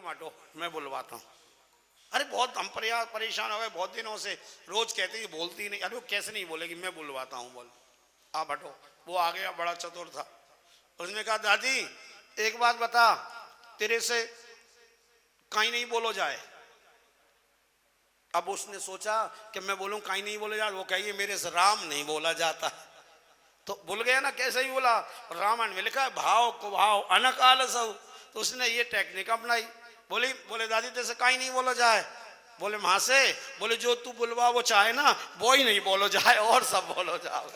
तुम हटो, मैं बुलवाता हूँ। अरे बहुत हम परेशान हो गए, बहुत दिनों से रोज कहते हैं बोलती नहीं। अरे वो कैसे नहीं बोलेगी, मैं बुलवाता हूँ, बोल आप हटो। वो आ गया, बड़ा चतुर था। उसने कहा दादी एक बात बता, तेरे से कहीं नहीं बोलो जाए। अब उसने सोचा कि मैं बोलूं कहीं नहीं बोला जाए, वो कहिए मेरे से राम नहीं बोला जाता। तो भूल गया ना कैसे ही बोला। रामायण में लिखा है भाव को भाव अनकाल सब। तो उसने ये टेक्निक अपनाई। बोले दादी तेरे से कहीं नहीं बोला जाए। बोले वहां से, बोले जो तू बुलवा वो चाहे ना वो ही नहीं बोलो जाए, और सब बोलो जाओ।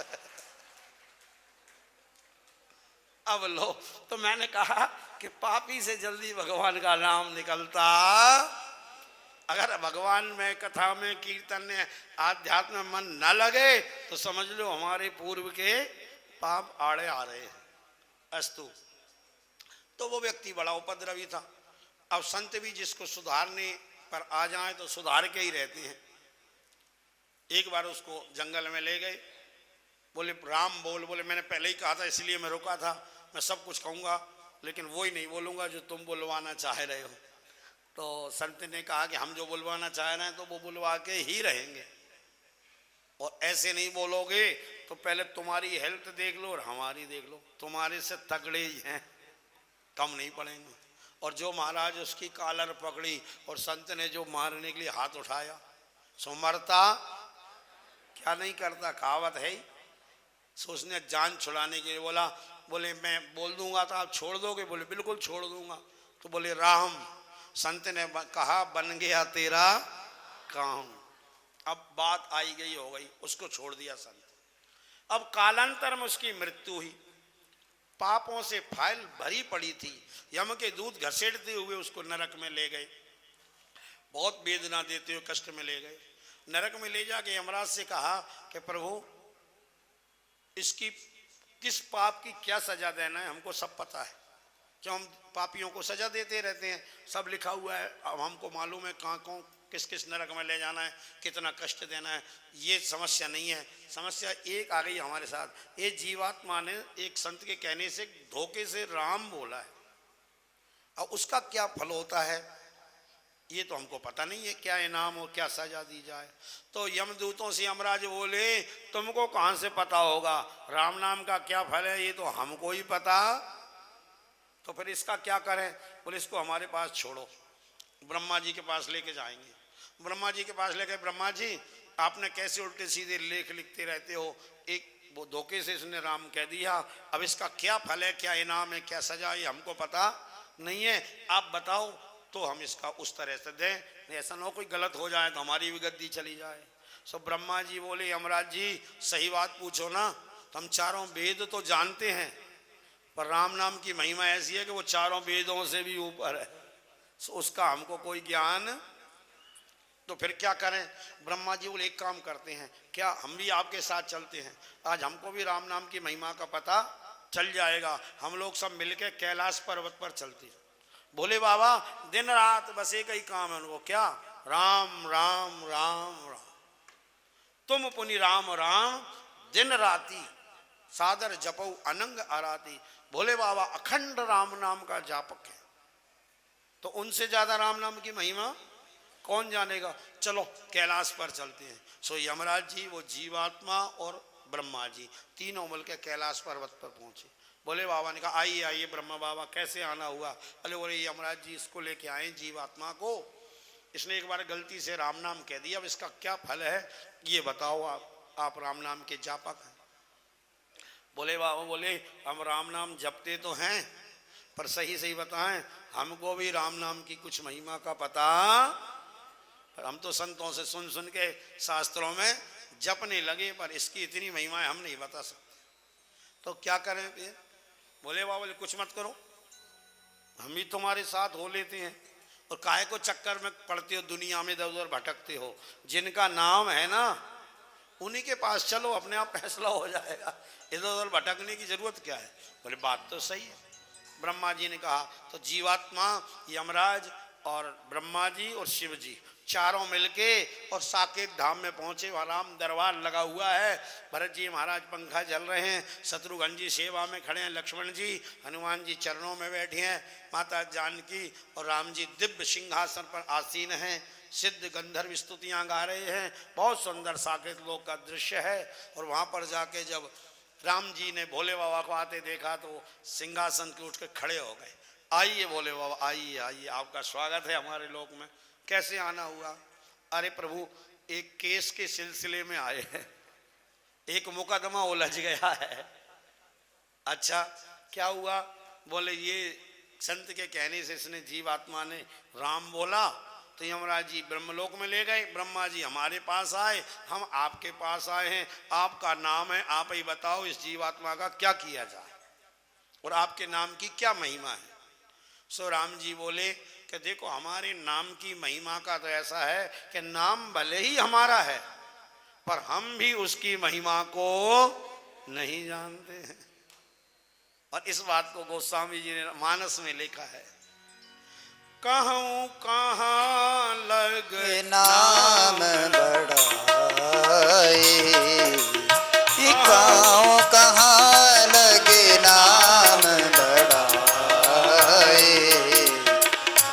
अब लो, तो मैंने कहा कि पापी से जल्दी भगवान का नाम निकलता। अगर भगवान में, कथा में, कीर्तन में, आध्यात्म में मन न लगे तो समझ लो हमारे पूर्व के पाप आड़े आ रहे हैं। अस्तु। तो वो व्यक्ति बड़ा उपद्रवी था। अब संत भी जिसको सुधारने पर आ जाए तो सुधार के ही रहते हैं। एक बार उसको जंगल में ले गए, बोले राम बोल। बोले मैंने पहले ही कहा था इसलिए मैं रुका था, मैं सब कुछ कहूँगा लेकिन वो ही नहीं बोलूँगा जो तुम बुलवाना चाह रहे हो। तो संत ने कहा कि हम जो बुलवाना चाह रहे हैं तो वो बुलवा के ही रहेंगे, और ऐसे नहीं बोलोगे तो पहले तुम्हारी हेल्थ देख लो और हमारी देख लो, तुम्हारे से तगड़े ही हैं, कम नहीं पड़ेंगे। और जो महाराज उसकी कॉलर पकड़ी और संत ने जो मारने के लिए हाथ उठाया, सो मरता क्या नहीं करता, कहावत है ही। सो उसने जान छुड़ाने के लिए बोला, बोले मैं बोल दूंगा तो आप छोड़ दोगे। बोले बिल्कुल छोड़ दूंगा। तो बोले राम, संत ने कहा बन गया तेरा काम। अब बात आई गई हो गई, उसको छोड़ दिया संत। अब कालांतर में उसकी मृत्यु हुई। पापों से फाइल भरी पड़ी थी, यम के दूत घसीटते हुए उसको नरक में ले गए, बहुत वेदना देते हुए कष्ट में ले गए। नरक में ले जाके यमराज से कहा कि प्रभु इसकी किस पाप की क्या सजा देना है, हमको सब पता है, क्यों हम पापियों को सजा देते रहते हैं, सब लिखा हुआ है। अब हमको मालूम है कहाँ कौन किस किस नरक में ले जाना है, कितना कष्ट देना है। ये समस्या नहीं है, समस्या एक आ गई हमारे साथ। ये जीवात्मा ने एक संत के कहने से धोखे से राम बोला है, अब उसका क्या फल होता है ये तो हमको पता नहीं है, क्या इनाम और क्या सजा दी जाए। तो यमदूतों से यमराज बोले तुमको कहाँ से पता होगा राम नाम का क्या फल है, ये तो हमको ही पता। तो फिर इसका क्या करें। बोले इसको हमारे पास छोड़ो, ब्रह्मा जी के पास लेके जाएंगे। ब्रह्मा जी के पास लेके, ब्रह्मा जी आपने कैसे उल्टे सीधे लेख लिखते रहते हो, एक वो धोखे से इसने राम कह दिया, अब इसका क्या फल है, क्या इनाम है, क्या सजा, ये हमको पता नहीं है, आप बताओ तो हम इसका उस तरह से दें, ऐसा ना हो कोई गलत हो जाए तो हमारी भी गद्दी चली जाए। सो ब्रह्मा जी बोले यमराज जी सही बात पूछो ना, हम चारों वेद तो जानते हैं पर राम नाम की महिमा ऐसी है कि वो चारों वेदों से भी ऊपर है, सो उसका हमको कोई ज्ञान। तो फिर क्या करें। ब्रह्मा जी बोले एक काम करते हैं, क्या हम भी आपके साथ चलते हैं, आज हमको भी राम नाम की महिमा का पता चल जाएगा, हम लोग सब मिलके कैलाश पर्वत पर चलते हैं। बोले बाबा दिन रात बस एक ही काम है उनको, क्या, राम राम राम राम, तुम पुनि राम राम दिन राती, सादर जपो अनंग आराती। भोले बाबा अखंड राम नाम का जापक है, तो उनसे ज्यादा राम नाम की महिमा कौन जानेगा। चलो कैलाश पर चलते हैं। सो यमराज जी, वो जीवात्मा और ब्रह्मा जी तीनों मिलकर कैलाश पर्वत पर पहुंचे। बोले बाबा ने कहा आइए आइए ब्रह्मा बाबा, कैसे आना हुआ। अरे बोले यमराज जी इसको लेके आए जीवात्मा को, इसने एक बार गलती से राम नाम कह दिया, अब इसका क्या फल है ये बताओ, आप राम नाम के जापक हैं। बोले बाबा, बोले हम राम नाम जपते तो हैं पर सही सही बताएं हमको भी राम नाम की कुछ महिमा का पता, हम तो संतों से सुन सुन के शास्त्रों में जपने लगे पर इसकी इतनी महिमा हम नहीं बता सकते, तो क्या करें फिर। बोले बाबा बोले कुछ मत करो, हम भी तुम्हारे साथ हो लेते हैं, और काहे को चक्कर में पड़ते हो, दुनिया में इधर उधर भटकते हो, जिनका नाम है ना उन्हीं के पास चलो, अपने आप फैसला हो जाएगा, इधर उधर भटकने की जरूरत क्या है। बोले बात तो सही है। ब्रह्मा जी ने कहा, तो जीवात्मा, यमराज और ब्रह्मा जी और शिव जी चारों मिलके और साकेत धाम में पहुंचे। वहाँ राम दरबार लगा हुआ है। भरत जी महाराज पंखा जल रहे हैं, शत्रुघ्न जी सेवा में खड़े हैं, लक्ष्मण जी हनुमान जी चरणों में बैठे हैं, माता जानकी और राम जी दिव्य सिंहासन पर आसीन हैं, सिद्ध गंधर्व स्तुतियाँ गा रहे हैं। बहुत सुंदर साकेत लोक का दृश्य है। और वहाँ पर जाके जब राम जी ने भोले बाबा को आते देखा तो सिंहासन के उठ के खड़े हो गए। आइए भोले बाबा, आइए आइए, आपका स्वागत है हमारे लोक में। कैसे आना हुआ? अरे प्रभु, एक केस के सिलसिले में आए हैं, एक मुकदमा उलझ गया है। अच्छा, क्या हुआ? बोले ये संत के कहने से इसने जीवात्मा ने राम बोला तो यमराज जी ब्रह्मलोक में ले गए। ब्रह्मा जी हमारे पास आए, हम आपके पास आए हैं, आपका नाम है, आप ही बताओ इस जीवात्मा का क्या किया जाए और आपके नाम की क्या महिमा है। सो राम जी बोले कि देखो, हमारे नाम की महिमा का तो ऐसा है कि नाम भले ही हमारा है पर हम भी उसकी महिमा को नहीं जानते हैं। और इस बात को गोस्वामी जी ने मानस में लिखा है, कहूँ कहाँ लग नाम बड़ाई, कहूँ कहाँ लगे नाम बड़ाई,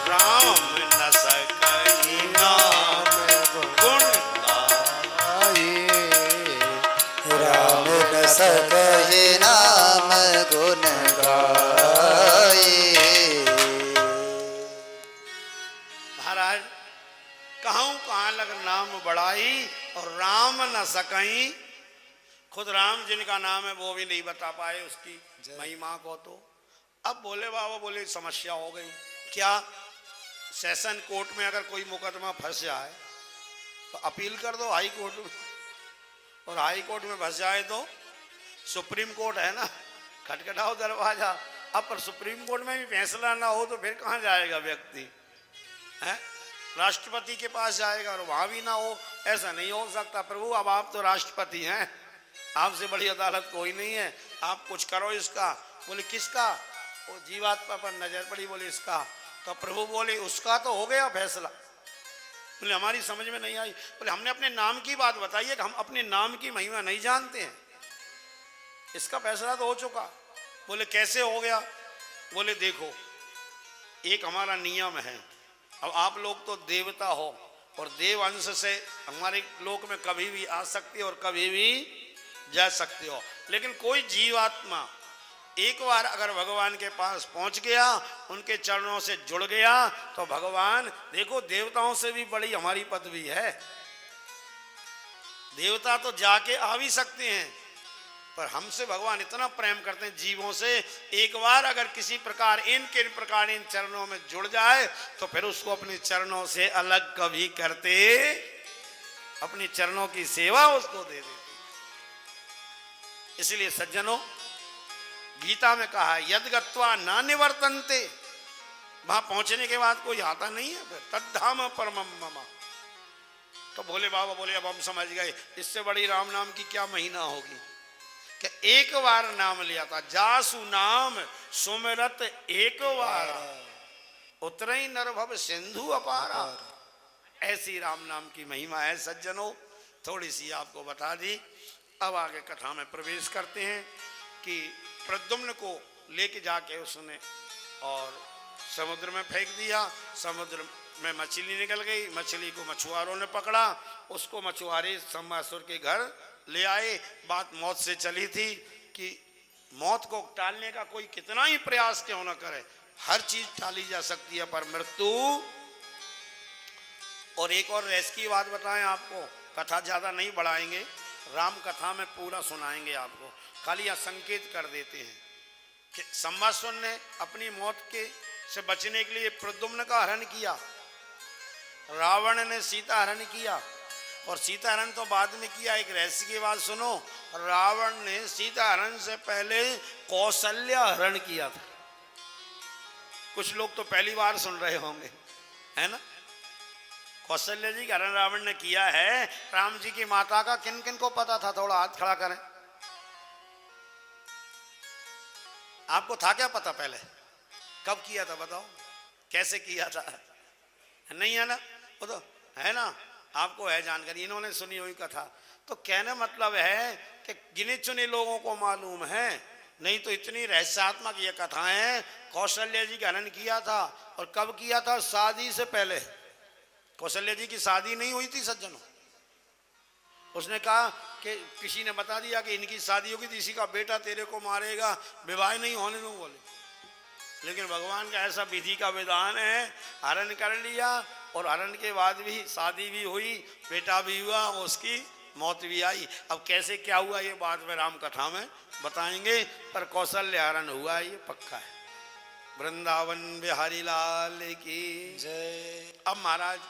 राम न सकहि नाम गुण गाई, राम न सकहि नाम गुण गाई। महाराज, कहूँ कहाँ लग नाम बड़ाई और राम न सकहीं, खुद राम जिनका नाम है वो भी नहीं बता पाए उसकी महिमा को। तो अब बोले बाबा, बोले समस्या हो गई। क्या? सेशन कोर्ट में अगर कोई मुकदमा फंस जाए तो अपील कर दो हाई कोर्ट में, और हाई कोर्ट में फंस जाए तो सुप्रीम कोर्ट है ना, खटखटाओ दरवाजा। अब पर सुप्रीम कोर्ट में भी फैसला ना हो तो फिर कहाँ जाएगा व्यक्ति? है राष्ट्रपति के पास जाएगा और वहां भी ना हो, ऐसा नहीं हो सकता। प्रभु, अब आप तो राष्ट्रपति हैं, आपसे बड़ी अदालत कोई नहीं है, आप कुछ करो इसका। बोले किसका? वो जीवात्मा पर नजर पड़ी, बोले इसका। तो प्रभु बोले उसका तो हो गया फैसला। बोले हमारी समझ में नहीं आई। बोले हमने अपने नाम की बात बताई है कि हम अपने नाम की महिमा नहीं जानते हैं, इसका फैसला तो हो चुका। बोले कैसे हो गया? बोले देखो, एक हमारा नियम है, अब आप लोग तो देवता हो और देव अंश से हमारे लोक में कभी भी आ सकते हो और कभी भी जा सकते हो, लेकिन कोई जीवात्मा एक बार अगर भगवान के पास पहुंच गया, उनके चरणों से जुड़ गया तो भगवान, देखो देवताओं से भी बड़ी हमारी पदवी है। देवता तो जाके आ भी सकते हैं पर हमसे भगवान इतना प्रेम करते हैं जीवों से, एक बार अगर किसी प्रकार इन चरणों में जुड़ जाए तो फिर उसको अपने चरणों से अलग कभी करते, अपने चरणों की सेवा उसको दे देते। इसलिए सज्जनों, गीता में कहा है यद गत्वा न निवर्तन्ते, वहां पहुंचने के बाद कोई आता नहीं है फिर, तद्धाम परमम मम। तो भोले बाबा बोले अब हम समझ गए, इससे बड़ी राम नाम की क्या महीना होगी कि एक बार नाम लिया था, जासु नाम सुमिरत एक बार उतरई नरभव सिंधु अपारा। ऐसी राम नाम की महिमा है सज्जनों, थोड़ी सी आपको बता दी। अब आगे कथा में प्रवेश करते हैं कि प्रद्युम्न को लेके जाके उसने और समुद्र में फेंक दिया। समुद्र में मछली निकल गई, मछली को मछुआरों ने पकड़ा, उसको मछुआरे संबासुर के घर ले आए। बात मौत से चली थी कि मौत को टालने का कोई कितना ही प्रयास क्यों न करे, हर चीज टाली जा सकती है पर मृत्यु। और एक और रेस की बात बताएं आपको, कथा ज्यादा नहीं बढ़ाएंगे, राम कथा में पूरा सुनाएंगे आपको, खाली यह संकेत कर देते हैं कि संबासुर ने अपनी मौत के से बचने के लिए प्रद्युम्न का हरण किया, रावण ने सीता हरण किया, और सीता हरण तो बाद में किया। एक रहस्य की बात सुनो, रावण ने सीता हरण से पहले कौशल्या हरण किया था। कुछ लोग तो पहली बार सुन रहे होंगे, है ना। कौशल्या जी का हरण रावण ने किया है। राम जी की माता का किन किन को पता था? थोड़ा हाथ खड़ा करें। आपको था क्या पता? पहले कब किया था बताओ, कैसे किया था? नहीं है ना, वो तो है ना, आपको है जानकारी, इन्होंने सुनी हुई कथा। तो कहने मतलब है कि गिने चुने लोगों को मालूम है, नहीं तो इतनी रहस्यात्मक ये कथाएं। कौशल्या जी का हनन किया था, और कब किया था? शादी से पहले। कौशल्या जी की शादी नहीं हुई थी सज्जनों। उसने कहा कि किसी ने बता दिया कि इनकी शादी होगी तो इसी का बेटा तेरे को मारेगा, विवाह नहीं होने दूं बोले। लेकिन भगवान का ऐसा विधि का विधान है, हरण कर लिया, और हरण के बाद भी शादी भी हुई, बेटा भी हुआ, और उसकी मौत भी आई। अब कैसे क्या हुआ ये बात में राम कथा में बताएंगे, पर कौशल्य हरण हुआ ये पक्का है। वृंदावन बिहारी लाल की जय। अब महाराज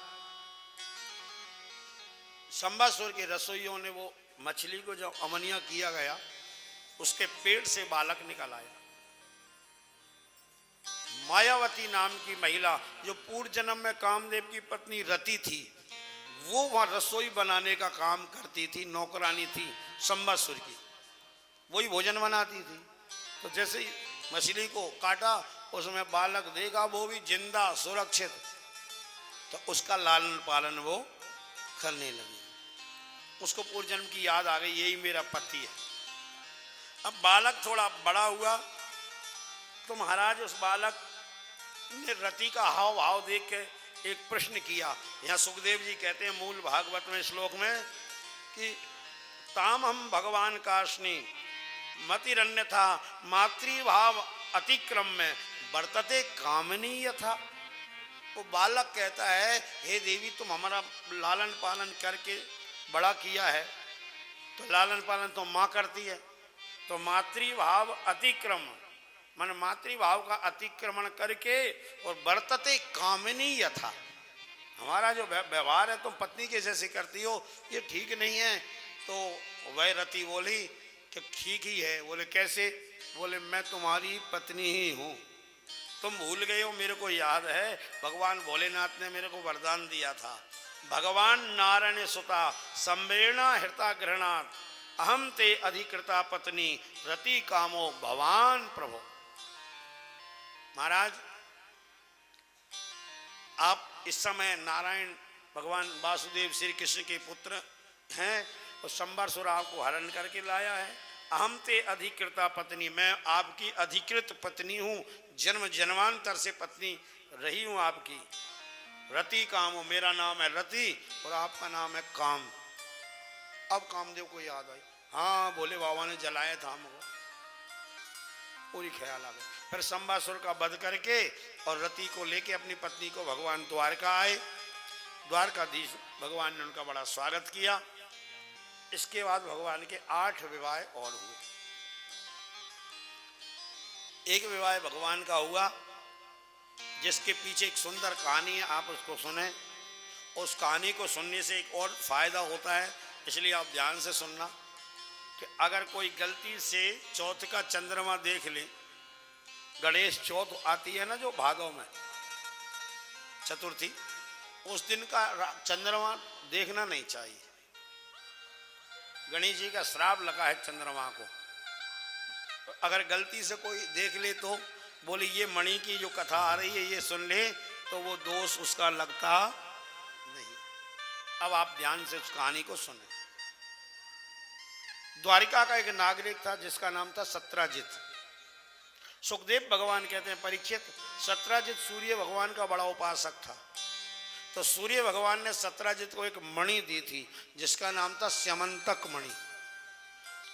संबासुर के रसोइयों ने वो मछली को जब अमनिया किया गया, उसके पेट से बालक निकल आया। मायावती नाम की महिला जो पूर्व जन्म में कामदेव की पत्नी रति थी, वो वहां रसोई बनाने का काम करती थी, नौकरानी थी संबासुर की, वही भोजन बनाती थी। तो जैसे ही मछली को काटा, उसमें बालक देखा, वो भी जिंदा सुरक्षित, तो उसका लालन पालन वो करने लगी। उसको पूर्व जन्म की याद आ गई, यही मेरा पति है। अब बालक थोड़ा बड़ा हुआ तो महाराज उस बालक ने रति का हाव भाव देख के एक प्रश्न किया। यहाँ सुखदेव जी कहते हैं मूल भागवत में श्लोक में कि ताम हम भगवान काशनी मतिरन्य था मातृभाव अतिक्रम में वर्तते कामनी यथा। वो बालक कहता है, हे देवी तुम हमारा लालन पालन करके बड़ा किया है, तो लालन पालन तो माँ करती है, तो मातृभाव अतिक्रम मन मातृभाव का अतिक्रमण करके और वर्तते कामिनी यथा, हमारा जो व्यवहार है तुम पत्नी के जैसे करती हो, ये ठीक नहीं है। तो वह रति बोली कि ठीक ही है। बोले कैसे? बोले मैं तुम्हारी पत्नी ही हूँ, तुम भूल गए हो, मेरे को याद है भगवान भोलेनाथ ने मेरे को वरदान दिया था, भगवान नारायण सुता संवेणा हृता ग्रहणात् अहम ते अधिकृता पत्नी रति कामो भवान प्रभु। महाराज आप इस समय नारायण भगवान वासुदेव श्री कृष्ण के पुत्र हैं, और संबासुर आपको हरण करके लाया है। अहम ते अधिकृता पत्नी, मैं आपकी अधिकृत पत्नी हूँ, जन्म जन्मांतर से पत्नी रही हूँ आपकी। रति कामो, मेरा नाम है रति और आपका नाम है काम। अब कामदेव को याद आई, हाँ भोले बाबा ने जलाया था हमको, पूरी ख्याल आ गया। फिर संबासुर का वध करके और रति को लेके अपनी पत्नी को भगवान द्वारका आए। द्वारकाधीश भगवान ने उनका बड़ा स्वागत किया। इसके बाद भगवान के 8 विवाह और हुए। एक विवाह भगवान का हुआ जिसके पीछे एक सुंदर कहानी है, आप उसको सुने। उस कहानी को सुनने से एक और फायदा होता है, इसलिए आप ध्यान से सुनना कि अगर कोई गलती से चौथ का चंद्रमा देख ले, गणेश चौथ आती है ना जो भागों में, चतुर्थी, उस दिन का चंद्रमा देखना नहीं चाहिए। गणेश जी का श्राप लगा है चंद्रमा को। अगर गलती से कोई देख ले तो बोले ये मणि की जो कथा आ रही है ये सुन ले, तो वो दोष उसका लगता नहीं। अब आप ध्यान से उस कहानी को सुने। द्वारिका का एक नागरिक था जिसका नाम था सत्राजित। सुखदेव भगवान कहते हैं परीक्षित, सत्राजित सूर्य भगवान का बड़ा उपासक था। तो सूर्य भगवान ने सत्राजित को एक मणि दी थी जिसका नाम था स्यमंतक मणि।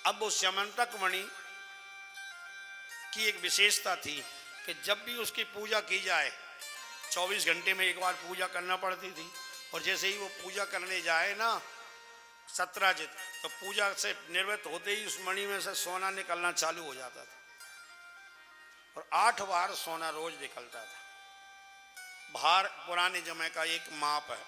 अब वो स्यमंतक मणि की एक विशेषता थी कि जब भी उसकी पूजा की जाए 24 घंटे में एक बार पूजा करना पड़ती थी, और जैसे ही वो पूजा करने जाए ना सत्राजित, तो पूजा से निवृत्त होते ही उस मणि में से सोना निकलना चालू हो जाता था, और 8 बार सोना रोज निकलता था। भार पुराने जमाने का एक माप है,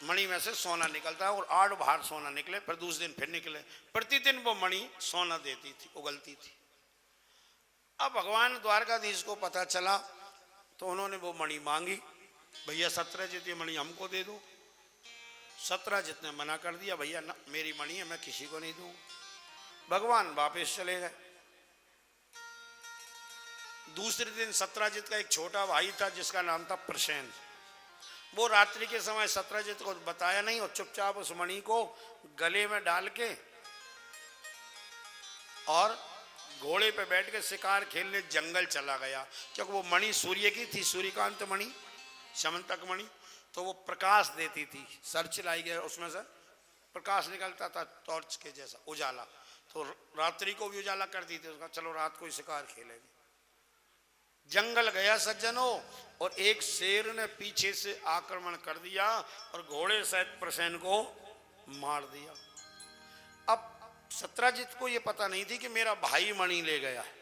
मणि में से सोना निकलता है और 8 बार सोना निकले, फिर दूसरे दिन फिर निकले, प्रतिदिन वो मणि सोना देती थी, उगलती थी। अब भगवान द्वारकाधीश को पता चला तो उन्होंने वो मणि मांगी, भैया सत्राजित ये मणि हमको दे दो। सत्राजित ने मना कर दिया, भैया ना मेरी मणि है, मैं किसी को नहीं दूंगा। भगवान वापस चले गए। दूसरे दिन सत्राजित का एक छोटा भाई था जिसका नाम था प्रसेन। वो रात्रि के समय सत्यजित को बताया नहीं और चुपचाप उस मणि को गले में डाल के और घोड़े पे बैठ के शिकार खेलने जंगल चला गया, क्योंकि वो मणि सूर्य की थी, सूर्यकांत मणि, समंतक मणि, तो वो प्रकाश देती थी। सर्च लाई गया, उसमें से प्रकाश निकलता था टॉर्च के जैसा उजाला, तो रात्रि को भी उजाला करती थी। उसका चलो रात को ही शिकार खेलेंगे। जंगल गया सज्जनों, और एक शेर ने पीछे से आक्रमण कर दिया और घोड़े सहित प्रसेन को मार दिया। अब सत्यजित को यह पता नहीं थी कि मेरा भाई मणि ले गया है।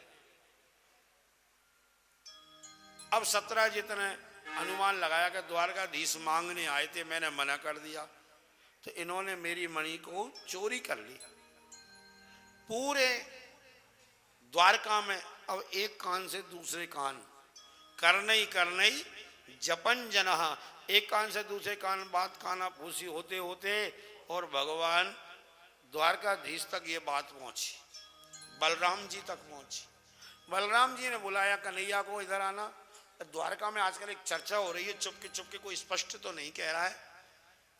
अब सत्यजित ने अनुमान लगाया कि द्वारकाधीश मांगने आए थे, मैंने मना कर दिया, तो इन्होंने मेरी मणि को चोरी कर ली। पूरे द्वारका में अब एक कान से दूसरे कान, करनई करनई जपन जनः, एक कान से दूसरे कान बात काना फूसी होते होते और भगवान द्वारकाधीश तक ये बात पहुंची, बलराम जी तक पहुंची। बलराम जी ने बुलाया कन्हैया को, इधर आना। द्वारका में आजकल एक चर्चा हो रही है, चुपके कोई स्पष्ट तो नहीं कह रहा है,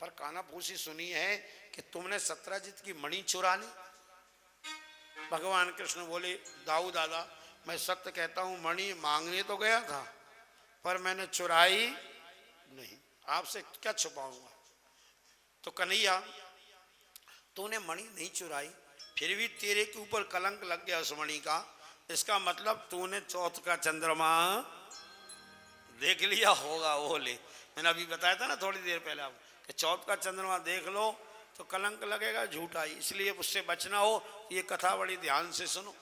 पर काना फूसी सुनी है कि तुमने सत्यजित की मणि चुरा ली। भगवान कृष्ण बोले, दाऊ दादा, मैं सत्य कहता हूं, मणि मांगने तो गया था पर मैंने चुराई नहीं, आपसे क्या छुपाऊंगा। तो कन्हैया, तूने मणि नहीं चुराई, फिर भी तेरे के ऊपर कलंक लग गया उस मणि का, इसका मतलब तूने चौथ का चंद्रमा देख लिया होगा, वो ले। मैंने अभी बताया था ना थोड़ी देर पहले आप कि चौथ का चंद्रमा देख लो तो कलंक लगेगा, झूठा ही, इसलिए उससे बचना हो ये कथा बड़ी ध्यान से सुनो।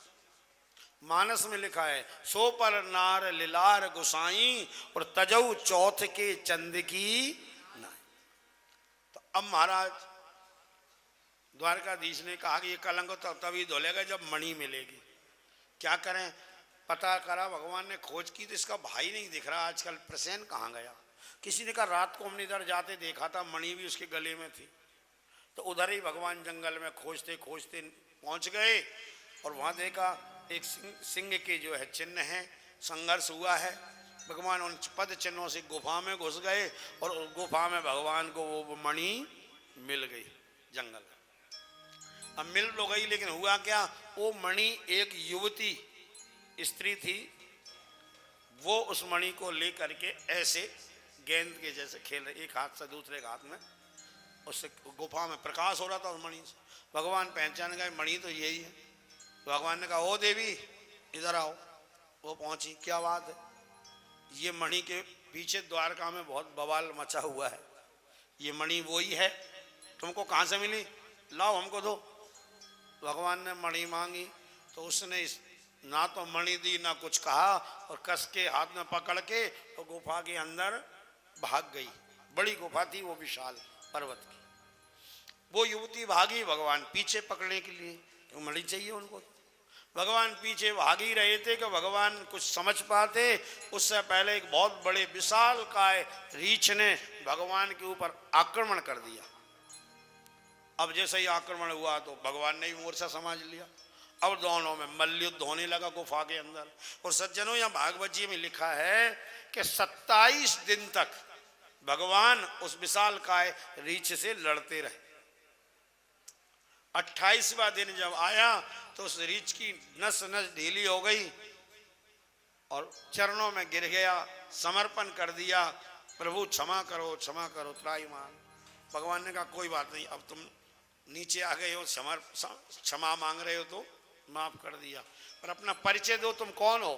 मानस में लिखा है, सो पर नार लिलार गुसाई और तजऊ चौथ के चंद की नाई। तो अब महाराज द्वारकाधीश ने कहा कि ये कलंक तो तभी धुलेगा जब मणि मिलेगी। क्या करें, पता करा, भगवान ने खोज की तो इसका भाई नहीं दिख रहा आजकल, प्रसेन कहाँ गया। किसी ने कहा रात को हमने इधर जाते देखा था, मणि भी उसके गले में थी। तो उधर ही भगवान जंगल में खोजते खोजते पहुंच गए और वहां देखा एक सिंह के जो है चिन्ह है, संघर्ष हुआ है। भगवान उन पद चिन्हों से गुफा में घुस गए और उस गुफा में भगवान को वो मणि मिल गई जंगल में। अब मिल तो गई, लेकिन हुआ क्या, वो मणि एक युवती स्त्री थी, वो उस मणि को लेकर के ऐसे गेंद के जैसे खेल रहे, एक हाथ से दूसरे हाथ में, उससे गुफा में प्रकाश हो रहा था उस मणि से। भगवान पहचान गए मणि तो यही है। भगवान ने कहा, ओ देवी इधर आओ। वो पहुंची, क्या बात है, ये मणि के पीछे द्वारका में बहुत बवाल मचा हुआ है, ये मणि वही है, तुमको कहाँ से मिली, लाओ हमको दो। भगवान ने मणि मांगी तो उसने ना तो मणि दी ना कुछ कहा, और कस के हाथ में पकड़ के तो गुफा के अंदर भाग गई। बड़ी गुफा थी वो, विशाल पर्वत की। वो युवती भागी, भगवान पीछे पकड़ने के लिए, तो मणि चाहिए उनको। भगवान पीछे भाग ही रहे थे कि भगवान कुछ समझ पाते उससे पहले एक बहुत बड़े विशाल काय रीछ ने भगवान के ऊपर आक्रमण कर दिया। अब जैसे ही आक्रमण हुआ तो भगवान ने भी मोर्चा समझ लिया। अब दोनों में मल्लयुद्ध होने लगा गुफा के अंदर। और सज्जनों, यहाँ भागवत जी में लिखा है कि 27 दिन तक भगवान उस विशाल काय रीछ से लड़ते रहे। 28वां दिन जब आया तो उस रीछ की नस नस ढीली हो गई और चरणों में गिर गया, समर्पण कर दिया, प्रभु क्षमा करो त्राहिमाम। भगवान ने कहा कोई बात नहीं, अब तुम नीचे आ गए हो, क्षमा मांग रहे हो तो माफ कर दिया, पर अपना परिचय दो, तुम कौन हो।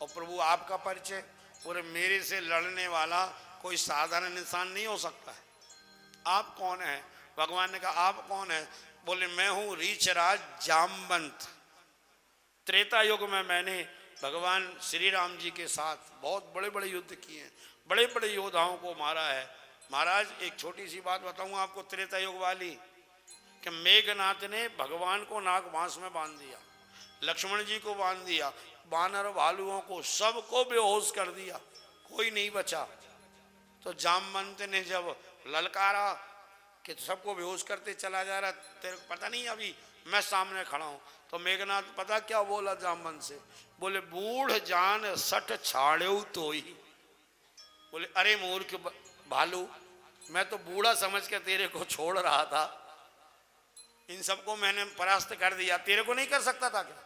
और प्रभु आपका परिचय, पूरे मेरे से लड़ने वाला कोई साधारण इंसान नहीं हो सकता है, आप कौन है। भगवान ने कहा आप कौन है। बोले मैं हूं रीछराज जामवंत। त्रेता युग में मैंने भगवान श्री राम जी के साथ बहुत बड़े बड़े युद्ध किए हैं, बड़े बड़े योद्धाओं को मारा है। महाराज एक छोटी सी बात बताऊं आपको त्रेता युग वाली, कि मेघनाथ ने भगवान को नाग बांस में बांध दिया, लक्ष्मण जी को बांध दिया, बानर भालुओं को सबको बेहोश कर दिया, कोई नहीं बचा। तो जामवंत ने जब ललकारा कि सबको बेहोश करते चला जा रहा, तेरे को पता नहीं अभी मैं सामने खड़ा हूं, तो मेघनाथ पता क्या बोला जामवंत से, बोले बूढ़ जान सठ छाड़े तो ही। बोले अरे मूर्ख भालू, मैं तो बूढ़ा समझ के तेरे को छोड़ रहा था, इन सबको मैंने परास्त कर दिया, तेरे को नहीं कर सकता था क्या?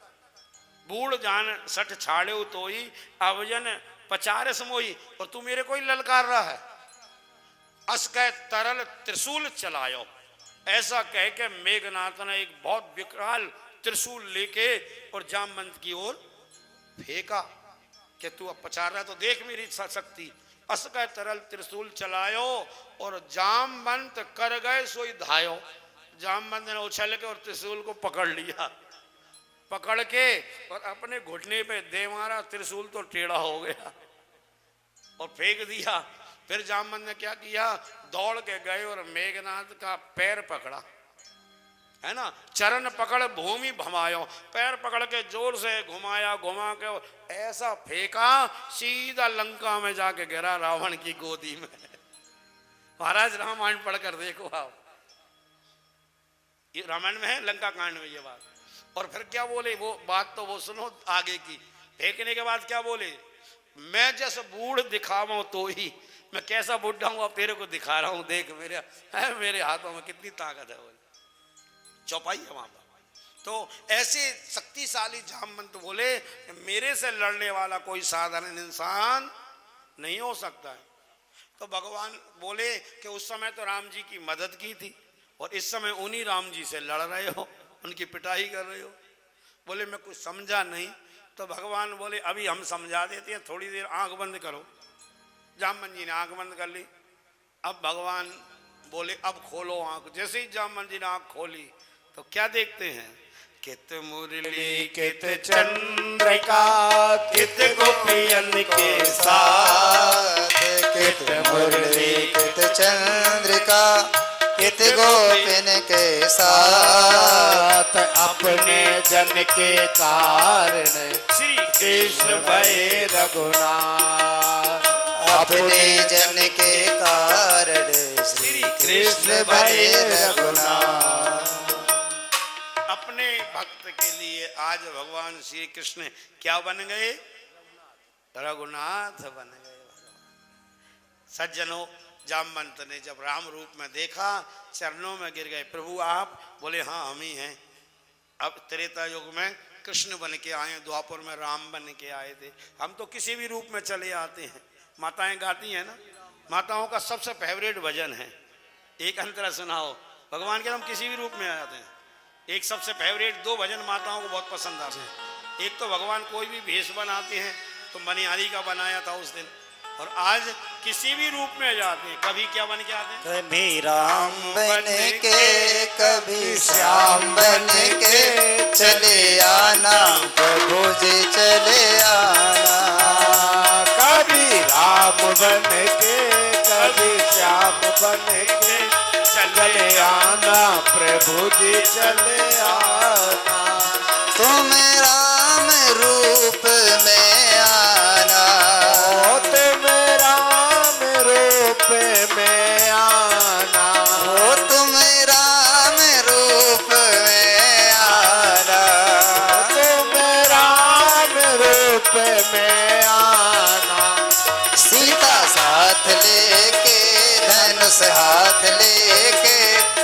बूढ़ जान सठ छाड़े तो ही अवजन पचारस मोही, और तू मेरे को ही ललकार रहा है। अस कह तरल त्रिशूल चलायो, ऐसा कह के मेघनाथ ने एक बहुत विकराल त्रिशूल लेके और जामवंत की ओर फेंका कि तू अब पचार रहा है तो देख मेरी शक्ति। अस कह तरल त्रिशूल चलायो और जामवंत कर गए सोई धायो। जामवंत ने उछल के और त्रिशूल को पकड़ लिया, पकड़ के और अपने घुटने पे दे मारा, त्रिशूल तो टेढ़ा हो गया और फेंक दिया। फिर जामवंत ने क्या किया, दौड़ के गए और मेघनाथ का पैर पकड़ा, है ना, चरण पकड़ भूमि भमायो, पैर पकड़ के जोर से घुमाया, घुमा के ऐसा फेंका, सीधा लंका में जाके गिरा रावण की गोदी में। महाराज रामायण पढ़कर देखो आप, ये रामायण में है, लंका कांड में ये बात। और फिर क्या बोले, वो बात तो वो सुनो आगे की। फेंकने के बाद क्या बोले, मैं जैसे बूढ़ दिखावा तो ही, मैं कैसा बुढ़ा हूं अब तेरे को दिखा रहा हूं, देख मेरे हाथों में कितनी ताकत है। बोले चौपाई है वहां पर। तो ऐसे शक्तिशाली जामवंत बोले मेरे से लड़ने वाला कोई साधारण इंसान नहीं हो सकता है। तो भगवान बोले कि उस समय तो राम जी की मदद की थी और इस समय उन्हीं राम जी से लड़ रहे हो, उनकी पिटाई कर रहे हो। बोले मैं कुछ समझा नहीं। तो भगवान बोले अभी हम समझा देते हैं, थोड़ी देर आंख बंद करो। जामवंत जी ने आंख बंद कर ली। अब भगवान बोले अब खोलो आंख। जैसे ही जामवंत जी ने आंख खोली तो क्या देखते हैं, कित मुरली कित चंद्रिका कित गोपियन के साथ, कित मुरली कित चंद्रिका कित गोपिन के साथ, अपने जन के कारण श्री कृष्ण भय रघुनाथ, अपने जन के कारण श्री कृष्ण भय रघुनाथ। अपने भक्त के लिए आज भगवान श्री कृष्ण क्या बन गए, रघुनाथ बन गए। सज्जनों, जामवंत ने जब राम रूप में देखा, चरणों में गिर गए, प्रभु आप? बोले हाँ हम ही हैं। अब त्रेता युग में कृष्ण बन के आए, द्वापर में राम बन के आए थे। हम तो किसी भी रूप में चले आते हैं। माताएं गाती हैं ना, माताओं का सबसे फेवरेट भजन है एक अंतरा सुनाओ। भगवान के हम किसी भी रूप में आ जाते हैं। एक सबसे फेवरेट दो भजन माताओं को बहुत पसंद आते हैं। एक तो भगवान कोई भी भेष बनाते हैं, तो मनिहारी का बनाया था उस दिन, और आज किसी भी रूप में जाते हैं। कभी क्या बन के आते हैं, कभी राम बन के कभी श्याम बन के चले आना, प्रभु जी चले आना। कभी राम बन के कभी श्याम बन के चले आना, प्रभु जी चले आना। तुम राम रूप में आना, तुम राम रूप में आना, तुम राम रूप में आना, तुम राम रूप में आना। सीता साथ लेके धनुष हाथ लेके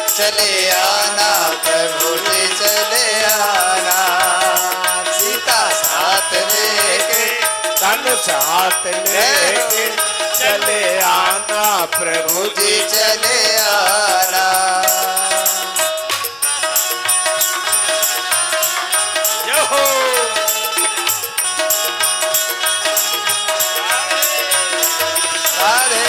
चले आना, प्रभु जी चले आना। सीता साथ लेके धनुष हाथ लेके चले आना, प्रभु जी चले आना। जय हो। राधे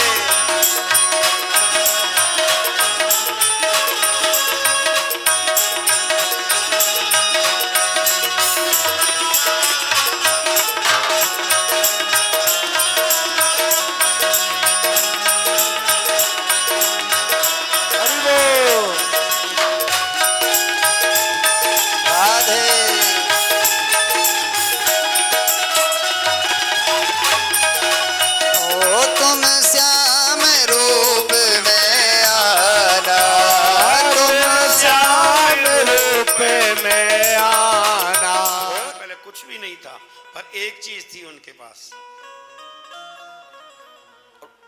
एक चीज थी उनके पास,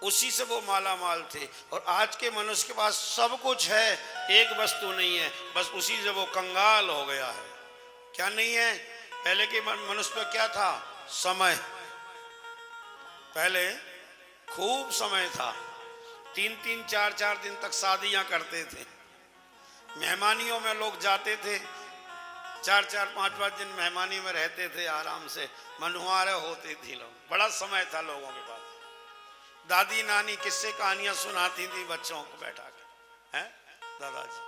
उसी से वो माला माल थे। और आज के मनुष्य के पास सब कुछ है, एक वस्तु नहीं है, बस उसी से वो कंगाल हो गया है। क्या नहीं है? पहले के मनुष्य पे क्या था? समय। पहले खूब समय था, 3-3 4-4 दिन तक शादियां करते थे, मेहमानियों में लोग जाते थे, 4-4 5-5 दिन मेहमानी में रहते थे, आराम से मनुहारे होते थे लोग। बड़ा समय था लोगों के पास। दादी नानी किस्से कहानियां सुनाती थी बच्चों को बैठा के, हैं दादाजी।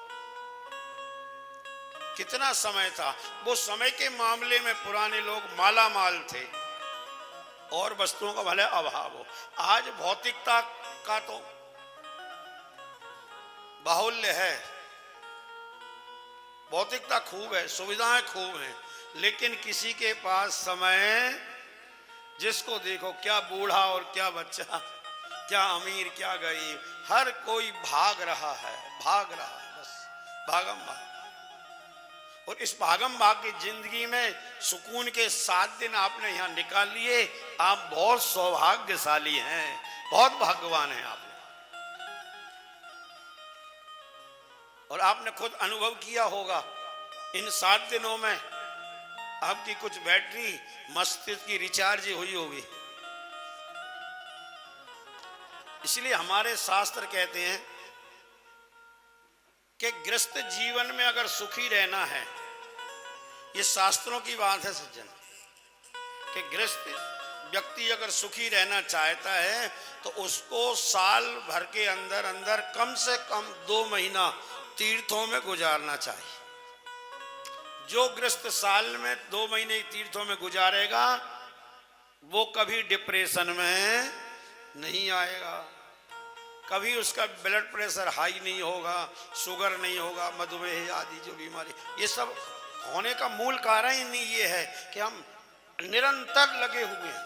कितना समय था। वो समय के मामले में पुराने लोग माला माल थे और वस्तुओं का भले अभाव हो। आज भौतिकता का तो बाहुल्य है, भौतिकता खूब है, सुविधाएं खूब हैं, लेकिन किसी के पास समय, जिसको देखो क्या बूढ़ा और क्या बच्चा, क्या अमीर क्या गरीब, हर कोई भाग रहा है, बस भागम भाग। और इस भागम भाग की जिंदगी में सुकून के 7 दिन आपने यहाँ निकाल लिए। आप बहुत सौभाग्यशाली हैं, बहुत भाग्यवान हैं आप। और आपने खुद अनुभव किया होगा, इन 7 दिनों में आपकी कुछ बैटरी मस्तिष्क की रिचार्ज हुई होगी। इसलिए हमारे शास्त्र कहते हैं कि गृहस्थ जीवन में अगर सुखी रहना है, ये शास्त्रों की बात है सज्जन, कि गृहस्थ व्यक्ति अगर सुखी रहना चाहता है तो उसको साल भर के अंदर अंदर कम से कम 2 महीना तीर्थों में गुजारना चाहिए। जो गृहस्थ साल में 2 महीने तीर्थों में गुजारेगा वो कभी डिप्रेशन में नहीं आएगा, कभी उसका ब्लड प्रेशर हाई नहीं होगा, शुगर नहीं होगा, मधुमेह आदि जो बीमारी, ये सब होने का मूल कारण ही नहीं ये है कि हम निरंतर लगे हुए हैं,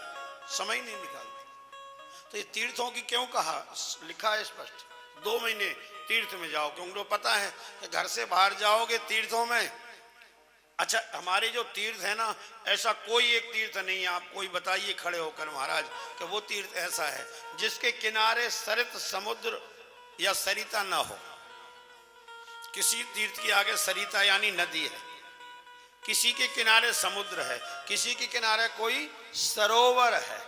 समय नहीं निकालते। तो ये तीर्थों की क्यों कहा, लिखा है स्पष्ट, 2 महीने तीर्थ में जाओ, क्योंकि तो पता है कि घर से बाहर जाओगे तीर्थों में। अच्छा, हमारे जो तीर्थ है ना, ऐसा कोई एक तीर्थ नहीं है, आप कोई बताइए खड़े होकर महाराज कि वो तीर्थ ऐसा है जिसके किनारे सरित समुद्र या सरिता ना हो। किसी तीर्थ के आगे सरिता यानी नदी है, किसी के किनारे समुद्र है, किसी के किनारे कोई सरोवर है।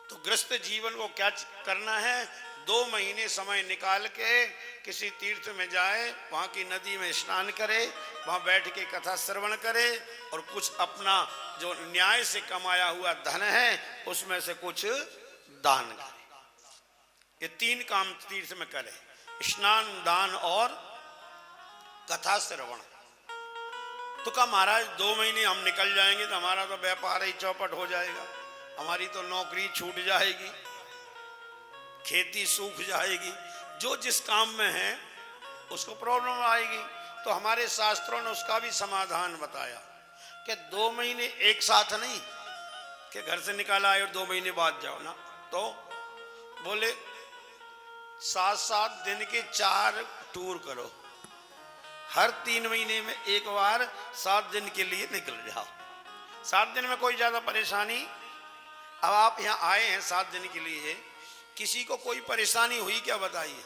तो गृहस्थ जीवन को क्या करना है? 2 महीने समय निकाल के किसी तीर्थ में जाए, वहां की नदी में स्नान करे, वहां बैठ के कथा श्रवण करे और कुछ अपना जो न्याय से कमाया हुआ धन है उसमें से कुछ दान करे। ये 3 काम तीर्थ में करे, स्नान, दान और कथा श्रवण। तो कहा महाराज 2 महीने हम निकल जाएंगे तो हमारा तो व्यापार ही चौपट हो जाएगा, हमारी तो नौकरी छूट जाएगी, खेती सूख जाएगी, जो जिस काम में है उसको प्रॉब्लम आएगी। तो हमारे शास्त्रों ने उसका भी समाधान बताया कि 2 महीने एक साथ नहीं कि घर से निकाला आए और 2 महीने बाद जाओ ना, तो बोले 7-7 दिन के 4 टूर करो, हर 3 महीने में एक बार 7 दिन के लिए निकल जाओ। 7 दिन में कोई ज्यादा परेशानी। अब आप यहाँ आए हैं 7 दिन के लिए, किसी को कोई परेशानी हुई क्या बताइए?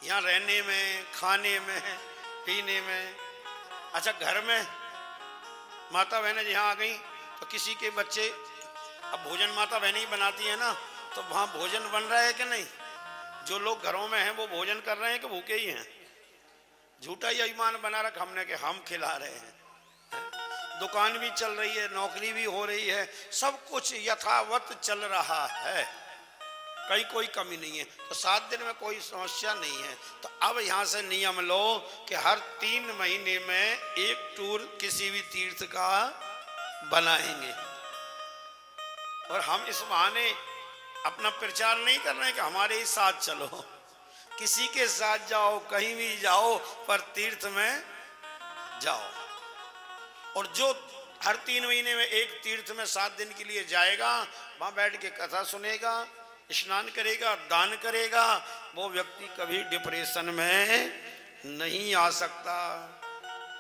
यहाँ रहने में, खाने में, पीने में। अच्छा, घर में माता बहनें यहाँ आ गई तो किसी के बच्चे, अब भोजन माता बहनें ही बनाती है ना, तो वहाँ भोजन बन रहा है कि नहीं? जो लोग घरों में हैं वो भोजन कर रहे हैं कि भूखे ही हैं? झूठा ही अभिमान बना रखा हमने कि हम खिला रहे हैं। दुकान भी चल रही है, नौकरी भी हो रही है, सब कुछ यथावत चल रहा है, कहीं कोई कमी नहीं है। तो 7 दिन में कोई समस्या नहीं है। तो अब यहाँ से नियम लो कि हर 3 महीने में एक टूर किसी भी तीर्थ का बनाएंगे। और हम इस बहाने अपना प्रचार नहीं कर रहे हैं कि हमारे ही साथ चलो, किसी के साथ जाओ, कहीं भी जाओ, पर तीर्थ में जाओ। और जो हर 3 महीने में एक तीर्थ में 7 दिन के लिए जाएगा, वहां बैठ के कथा सुनेगा, स्नान करेगा, दान करेगा, वो व्यक्ति कभी डिप्रेशन में नहीं आ सकता।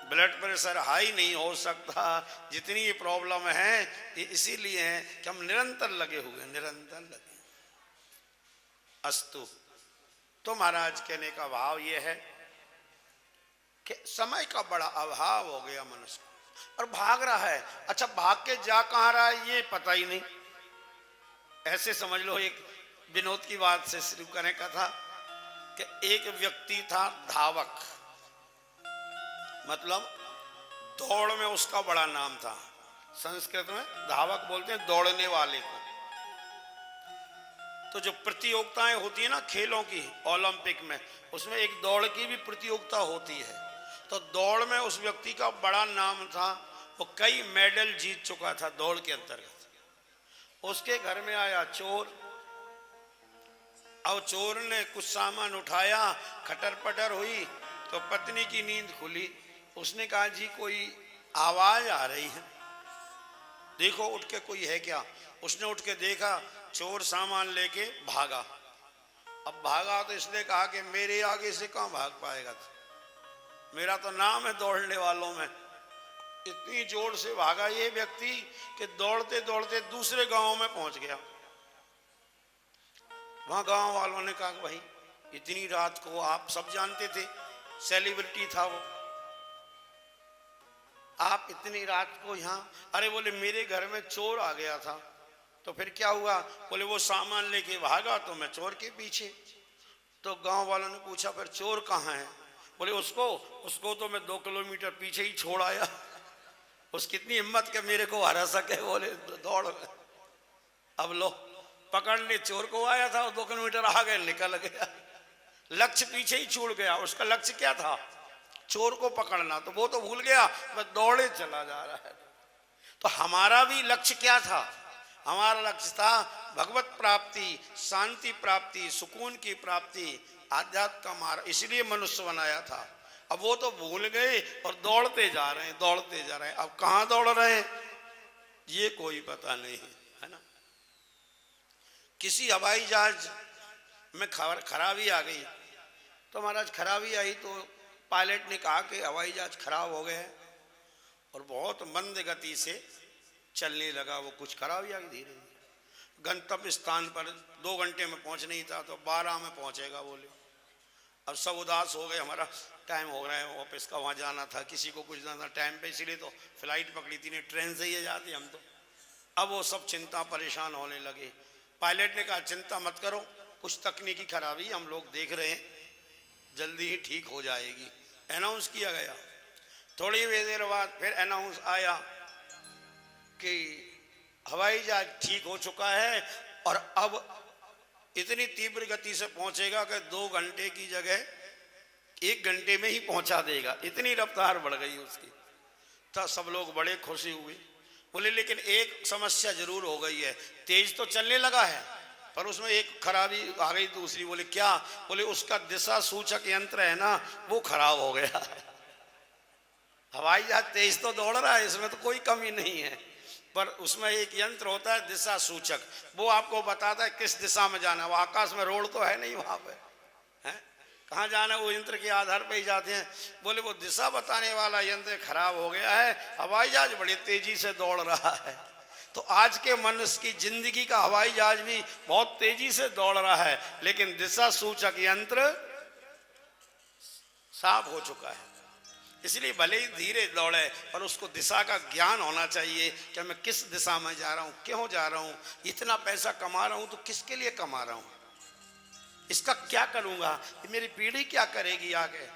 ब्लड प्रेशर हाई नहीं हो सकता। जितनी ये प्रॉब्लम है ये इसीलिए है कि हम निरंतर लगे हुए, निरंतर लगे। अस्तु। तो महाराज कहने का भाव ये है कि समय का बड़ा अभाव हो गया मनुष्य और भाग रहा है। अच्छा, भाग के जा कहां रहा है ये पता ही नहीं। ऐसे समझ लो, एक विनोद की बात से शुरू करें कथा कि एक व्यक्ति था धावक, मतलब दौड़ में उसका बड़ा नाम था। संस्कृत में धावक बोलते हैं दौड़ने वाले को। तो जो प्रतियोगिताएं होती है ना खेलों की, ओलंपिक में, उसमें एक दौड़ की भी प्रतियोगिता होती है। तो दौड़ में उस व्यक्ति का बड़ा नाम था, वो कई मेडल जीत चुका था दौड़ के अंतर्गत। उसके घर में आया चोर। अब चोर ने कुछ सामान उठाया, खटर पटर हुई तो पत्नी की नींद खुली। उसने कहा जी कोई आवाज आ रही है, देखो उठ के कोई है क्या। उसने उठ के देखा, चोर सामान लेके भागा। अब भागा तो इसने कहा कि मेरे आगे से कहां भाग पाएगा, मेरा तो नाम है दौड़ने वालों में। इतनी जोर से भागा ये व्यक्ति कि दौड़ते दौड़ते दूसरे गांव में पहुंच गया। वहां गांव वालों ने कहा भाई इतनी रात को, आप सब जानते थे, सेलिब्रिटी था वो, आप इतनी रात को यहाँ। अरे बोले मेरे घर में चोर आ गया था। तो फिर क्या हुआ? बोले वो सामान लेके भागा तो मैं चोर के पीछे। तो गांव वालों ने पूछा फिर चोर कहाँ है? बोले उसको तो मैं 2 किलोमीटर पीछे ही छोड़ आया। उसकी इतनी हिम्मत कि मेरे को हरा सके। बोले दौड़। अब लो पकड़ ले, चोर को आया था, 2 किलोमीटर आगे निकल गया, लक्ष्य पीछे ही छोड़ गया। उसका लक्ष्य क्या था? चोर को पकड़ना। तो वो तो भूल गया, बस दौड़े चला जा रहा है। तो हमारा भी लक्ष्य क्या था? हमारा लक्ष्य था भगवत प्राप्ति, शांति प्राप्ति, सुकून की प्राप्ति, आध्यात्म का मार्ग। इसलिए मनुष्य बनाया था। अब वो तो भूल गए और दौड़ते जा रहे हैं, दौड़ते जा रहे हैं। अब कहां दौड़ रहे हैं ये कोई पता नहीं है ना। किसी हवाई जहाज में खराबी आ गई। तो महाराज खराबी आई तो पायलट ने कहा कि हवाई जहाज खराब हो गया और बहुत मंद गति से चलने लगा। वो कुछ खराबी आ गई धीरे धीरे। गंतव्य स्थान पर 2 घंटे में पहुंचना था तो 12 में पहुंचेगा बोले। अब सब उदास हो गए, हमारा टाइम हो रहा है, ऑफिस का वहाँ जाना था, किसी को कुछ जाना टाइम पे, इसीलिए तो फ्लाइट पकड़ी थी, नहीं ट्रेन से ही जाते हम तो। अब वो सब चिंता परेशान होने लगे। पायलट ने कहा चिंता मत करो, कुछ तकनीकी खराबी हम लोग देख रहे हैं, जल्दी ही ठीक हो जाएगी। अनाउंस किया गया। थोड़ी देर बाद फिर अनाउंस आया कि हवाई जहाज ठीक हो चुका है और अब इतनी तीव्र गति से पहुंचेगा कि 2 घंटे की जगह 1 घंटे में ही पहुंचा देगा। इतनी रफ्तार बढ़ गई उसकी। तो सब लोग बड़े खुशी हुए। बोले लेकिन एक समस्या जरूर हो गई है, तेज तो चलने लगा है पर उसमें एक खराबी आ गई दूसरी। बोले क्या? बोले उसका दिशा सूचक यंत्र है ना, वो खराब हो गया। हवाई जहाज तेज तो दौड़ रहा है, इसमें तो कोई कमी नहीं है, पर उसमें एक यंत्र होता है दिशा सूचक, वो आपको बताता है किस दिशा में जाना है। वो आकाश में रोड तो है नहीं वहां पे, है कहाँ जाना है, वो यंत्र के आधार पर ही जाते हैं। बोले वो दिशा बताने वाला यंत्र खराब हो गया है, हवाई जहाज बड़ी तेजी से दौड़ रहा है। तो आज के मनुष्य की जिंदगी का हवाई जहाज भी बहुत तेजी से दौड़ रहा है, लेकिन दिशा सूचक यंत्र साफ हो चुका है। इसलिए भले ही धीरे दौड़े पर उसको दिशा का ज्ञान होना चाहिए कि मैं किस दिशा में जा रहा हूं, क्यों जा रहा हूं, इतना पैसा कमा रहा हूं तो किसके लिए कमा रहा हूं, इसका क्या करूंगा, मेरी पीढ़ी क्या करेगी आगे,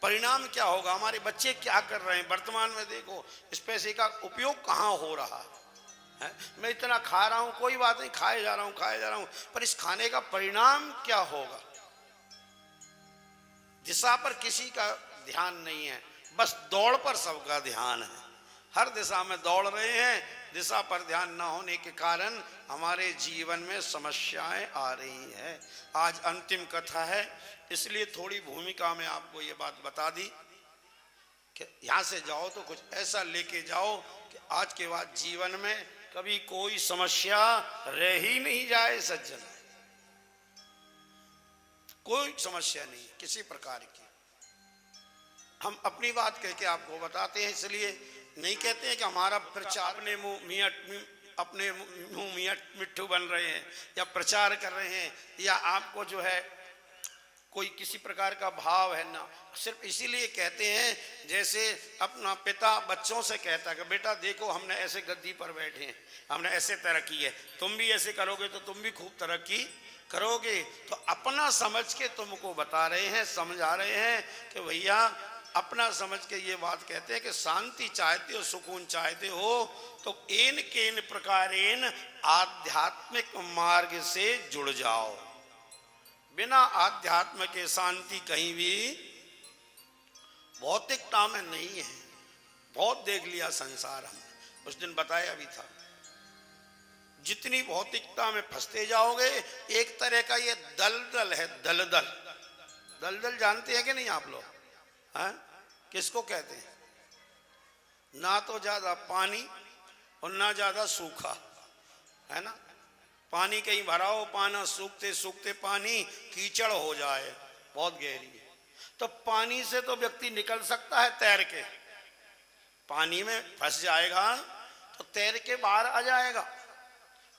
परिणाम क्या होगा, हमारे बच्चे क्या कर रहे हैं। वर्तमान में देखो इस पैसे का उपयोग कहाँ हो रहा है। मैं इतना खा रहा हूं, कोई बात नहीं, खाए जा रहा हूं, पर इस खाने का परिणाम क्या होगा। दिशा पर किसी का ध्यान नहीं है, बस दौड़ पर सबका ध्यान है। हर दिशा में दौड़ रहे हैं, दिशा पर ध्यान न होने के कारण हमारे जीवन में समस्याएं आ रही हैं। आज अंतिम कथा है, इसलिए थोड़ी भूमिका में आपको ये बात बता दी कि यहाँ से जाओ तो कुछ ऐसा लेके जाओ कि आज के बाद जीवन में कभी कोई समस्या रह ही नहीं जाए। सज्जन, कोई समस्या नहीं किसी प्रकार की। हम अपनी बात कह के आपको बताते हैं, इसलिए नहीं कहते हैं कि हमारा प्रचार अपने मुंह मियाँ मिट्ठू बन रहे हैं या प्रचार कर रहे हैं या आपको जो है कोई किसी प्रकार का भाव है ना। सिर्फ इसीलिए कहते हैं जैसे अपना पिता बच्चों से कहता है कि बेटा देखो हमने ऐसे गद्दी पर बैठे हैं, हमने ऐसे तरक्की है, तुम भी ऐसे करोगे तो तुम भी खूब तरक्की करोगे। तो अपना समझ के तुमको बता रहे हैं, समझा रहे हैं कि भैया अपना समझ के ये बात कहते हैं कि शांति चाहते हो, सुकून चाहते हो तो एन केन प्रकारेन आध्यात्मिक मार्ग से जुड़ जाओ। बिना आध्यात्म के शांति कहीं भी भौतिकता में नहीं है। बहुत देख लिया संसार, हम उस दिन बताया भी था। जितनी भौतिकता में फंसते जाओगे, एक तरह का ये दलदल है, दलदल। दलदल जानते हैं कि नहीं आप लोग? हैं? किसको कहते हैं? ना तो ज्यादा पानी और ना ज्यादा सूखा, है ना। पानी कहीं भरा हो, पाना सूखते सूखते पानी कीचड़ हो जाए, बहुत गहरी है, तो पानी से तो व्यक्ति निकल सकता है तैर के। पानी में फंस जाएगा तो तैर के बाहर आ जाएगा,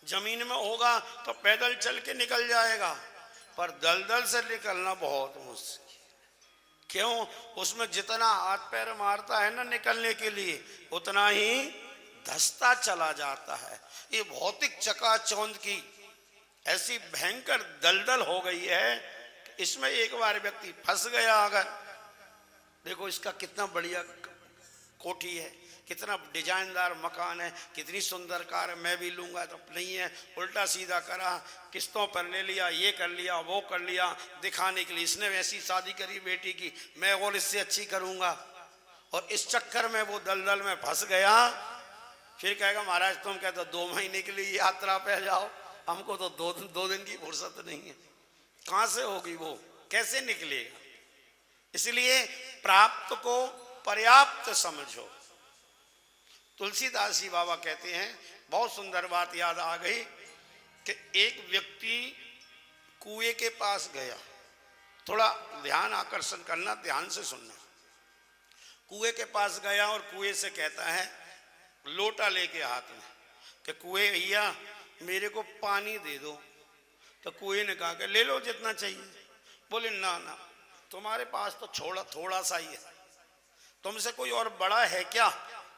जमीन में होगा तो पैदल चल के निकल जाएगा, पर दलदल से निकलना बहुत मुश्किल। क्यों? उसमें जितना हाथ पैर मारता है ना निकलने के लिए, उतना ही धंसता चला जाता है। ये भौतिक चकाचौंध की ऐसी भयंकर दलदल हो गई है कि इसमें एक बार व्यक्ति फंस गया अगर, देखो इसका कितना बढ़िया कोठी है, कितना डिजाइनदार मकान है, कितनी सुंदर कार है, मैं भी लूंगा तो नहीं है, उल्टा सीधा करा, किस्तों पर ले लिया, ये कर लिया, वो कर लिया, दिखाने के लिए इसने वैसी शादी करी बेटी की, मैं और इससे अच्छी करूंगा, और इस चक्कर में वो दलदल में फंस गया। फिर कहेगा महाराज तुम कहते 2 महीने के लिए यात्रा पे जाओ, हमको तो दो दिन की फुर्सत नहीं है। कहां से होगी वो, कैसे निकलेगा? इसलिए प्राप्त को पर्याप्त समझो। तुलसीदास जी बाबा कहते हैं, बहुत सुंदर बात याद आ गई कि एक व्यक्ति कुएं के पास गया, थोड़ा ध्यान आकर्षण करना, ध्यान से सुनना। कुएं के पास गया और कुएं से कहता है, लोटा लेके हाथ में, कि कुएं भैया मेरे को पानी दे दो। तो कुएं ने कहा कि ले लो जितना चाहिए। बोले ना ना, तुम्हारे पास तो थोड़ा सा ही है, तुमसे कोई और बड़ा है क्या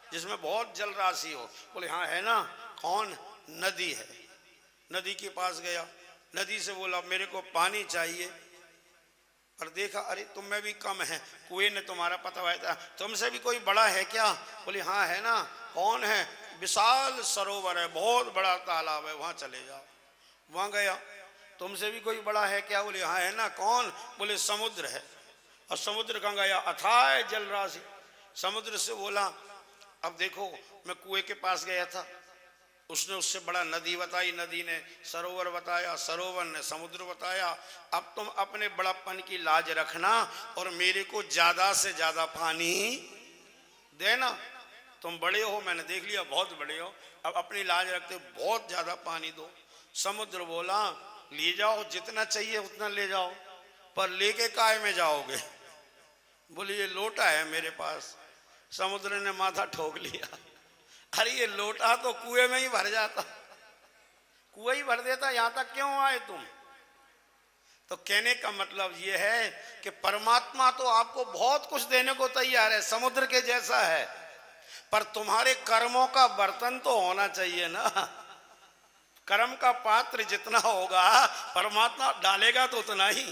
जिसमें बहुत जल राशि हो? बोले हाँ है ना। कौन? नदी है। नदी के पास गया, नदी से बोला मेरे को पानी चाहिए, और देखा अरे तुम में भी कम है। कुएं ने तुम्हारा पता बताया, तुमसे भी कोई बड़ा है क्या? बोले हाँ है ना। कौन है? विशाल सरोवर है, बहुत बड़ा तालाब है, वहां चले जाओ। वहां गया, तुमसे भी कोई बड़ा है क्या? बोले हाँ है ना। कौन? बोले समुद्र है। और समुद्र कहाँ गया? अथाह जल राशि। समुद्र से बोला अब देखो मैं कुएं के पास गया था, उसने उससे बड़ा नदी बताई, नदी ने सरोवर बताया, सरोवर ने समुद्र बताया। अब तुम अपने बड़प्पन की लाज रखना और मेरे को ज्यादा से ज्यादा पानी देना। तुम बड़े हो, मैंने देख लिया बहुत बड़े हो, अब अपनी लाज रखते हो, बहुत ज्यादा पानी दो। समुद्र बोला ले जाओ, जितना चाहिए उतना ले जाओ, पर लेके काय में जाओगे? बोले ये लोटा है मेरे पास। समुद्र ने माथा ठोक लिया, अरे ये लोटा तो कुएं में ही भर जाता, कुएं ही भर देता, यहां तक क्यों आए तुम? तो कहने का मतलब ये है कि परमात्मा तो आपको बहुत कुछ देने को तैयार है, समुद्र के जैसा है, पर तुम्हारे कर्मों का बर्तन तो होना चाहिए ना। कर्म का पात्र जितना होगा परमात्मा डालेगा तो उतना ही।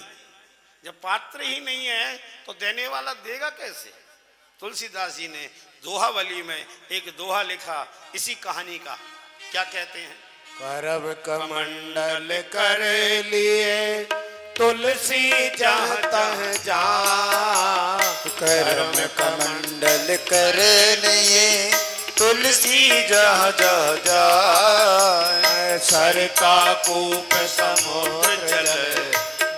जब पात्र ही नहीं है तो देने वाला देगा कैसे? तुलसीदास जी ने दोहावली में एक दोहा लिखा इसी कहानी का। क्या कहते हैं? करब कमंडल कर लिए तुलसी जहाँ तह जा, कर्म कमंडल कर लिए तुलसी जहाँ जहाँ जाए। सर का कूप समुद्र जल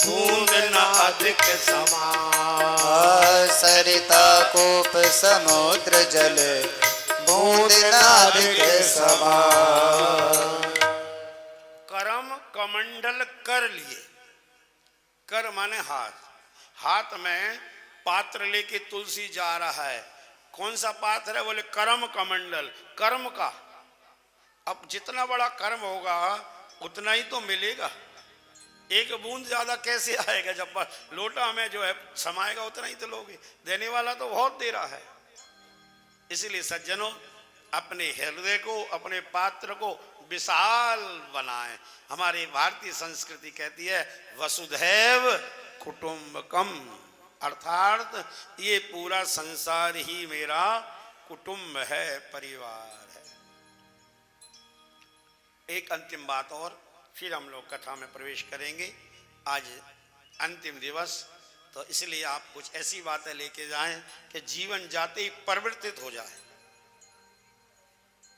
बूंद न अधिक समान। सरिता कूप समुद्र जल बूंद न अधिक समान। कर्म कमंडल कर लिए, कर माने हाथ, हाथ में पात्र लेके तुलसी जा रहा है। कौन सा पात्र है? बोले कर्म कमंडल, कर्म का। अब जितना बड़ा कर्म होगा उतना ही तो मिलेगा। एक बूंद ज्यादा कैसे आएगा? जब लोटा में जो है समाएगा उतना ही तो लोगे। देने वाला तो बहुत दे रहा है। इसलिए सज्जनों, अपने हृदय को, अपने पात्र को विशाल बनाएं। हमारी भारतीय संस्कृति कहती है वसुधैव कुटुंबकम, अर्थात ये पूरा संसार ही मेरा कुटुंब है, परिवार है। एक अंतिम बात और फिर हम लोग कथा में प्रवेश करेंगे। आज अंतिम दिवस, तो इसलिए आप कुछ ऐसी बातें लेके जाएं कि जीवन जाते ही परिवर्तित हो जाए।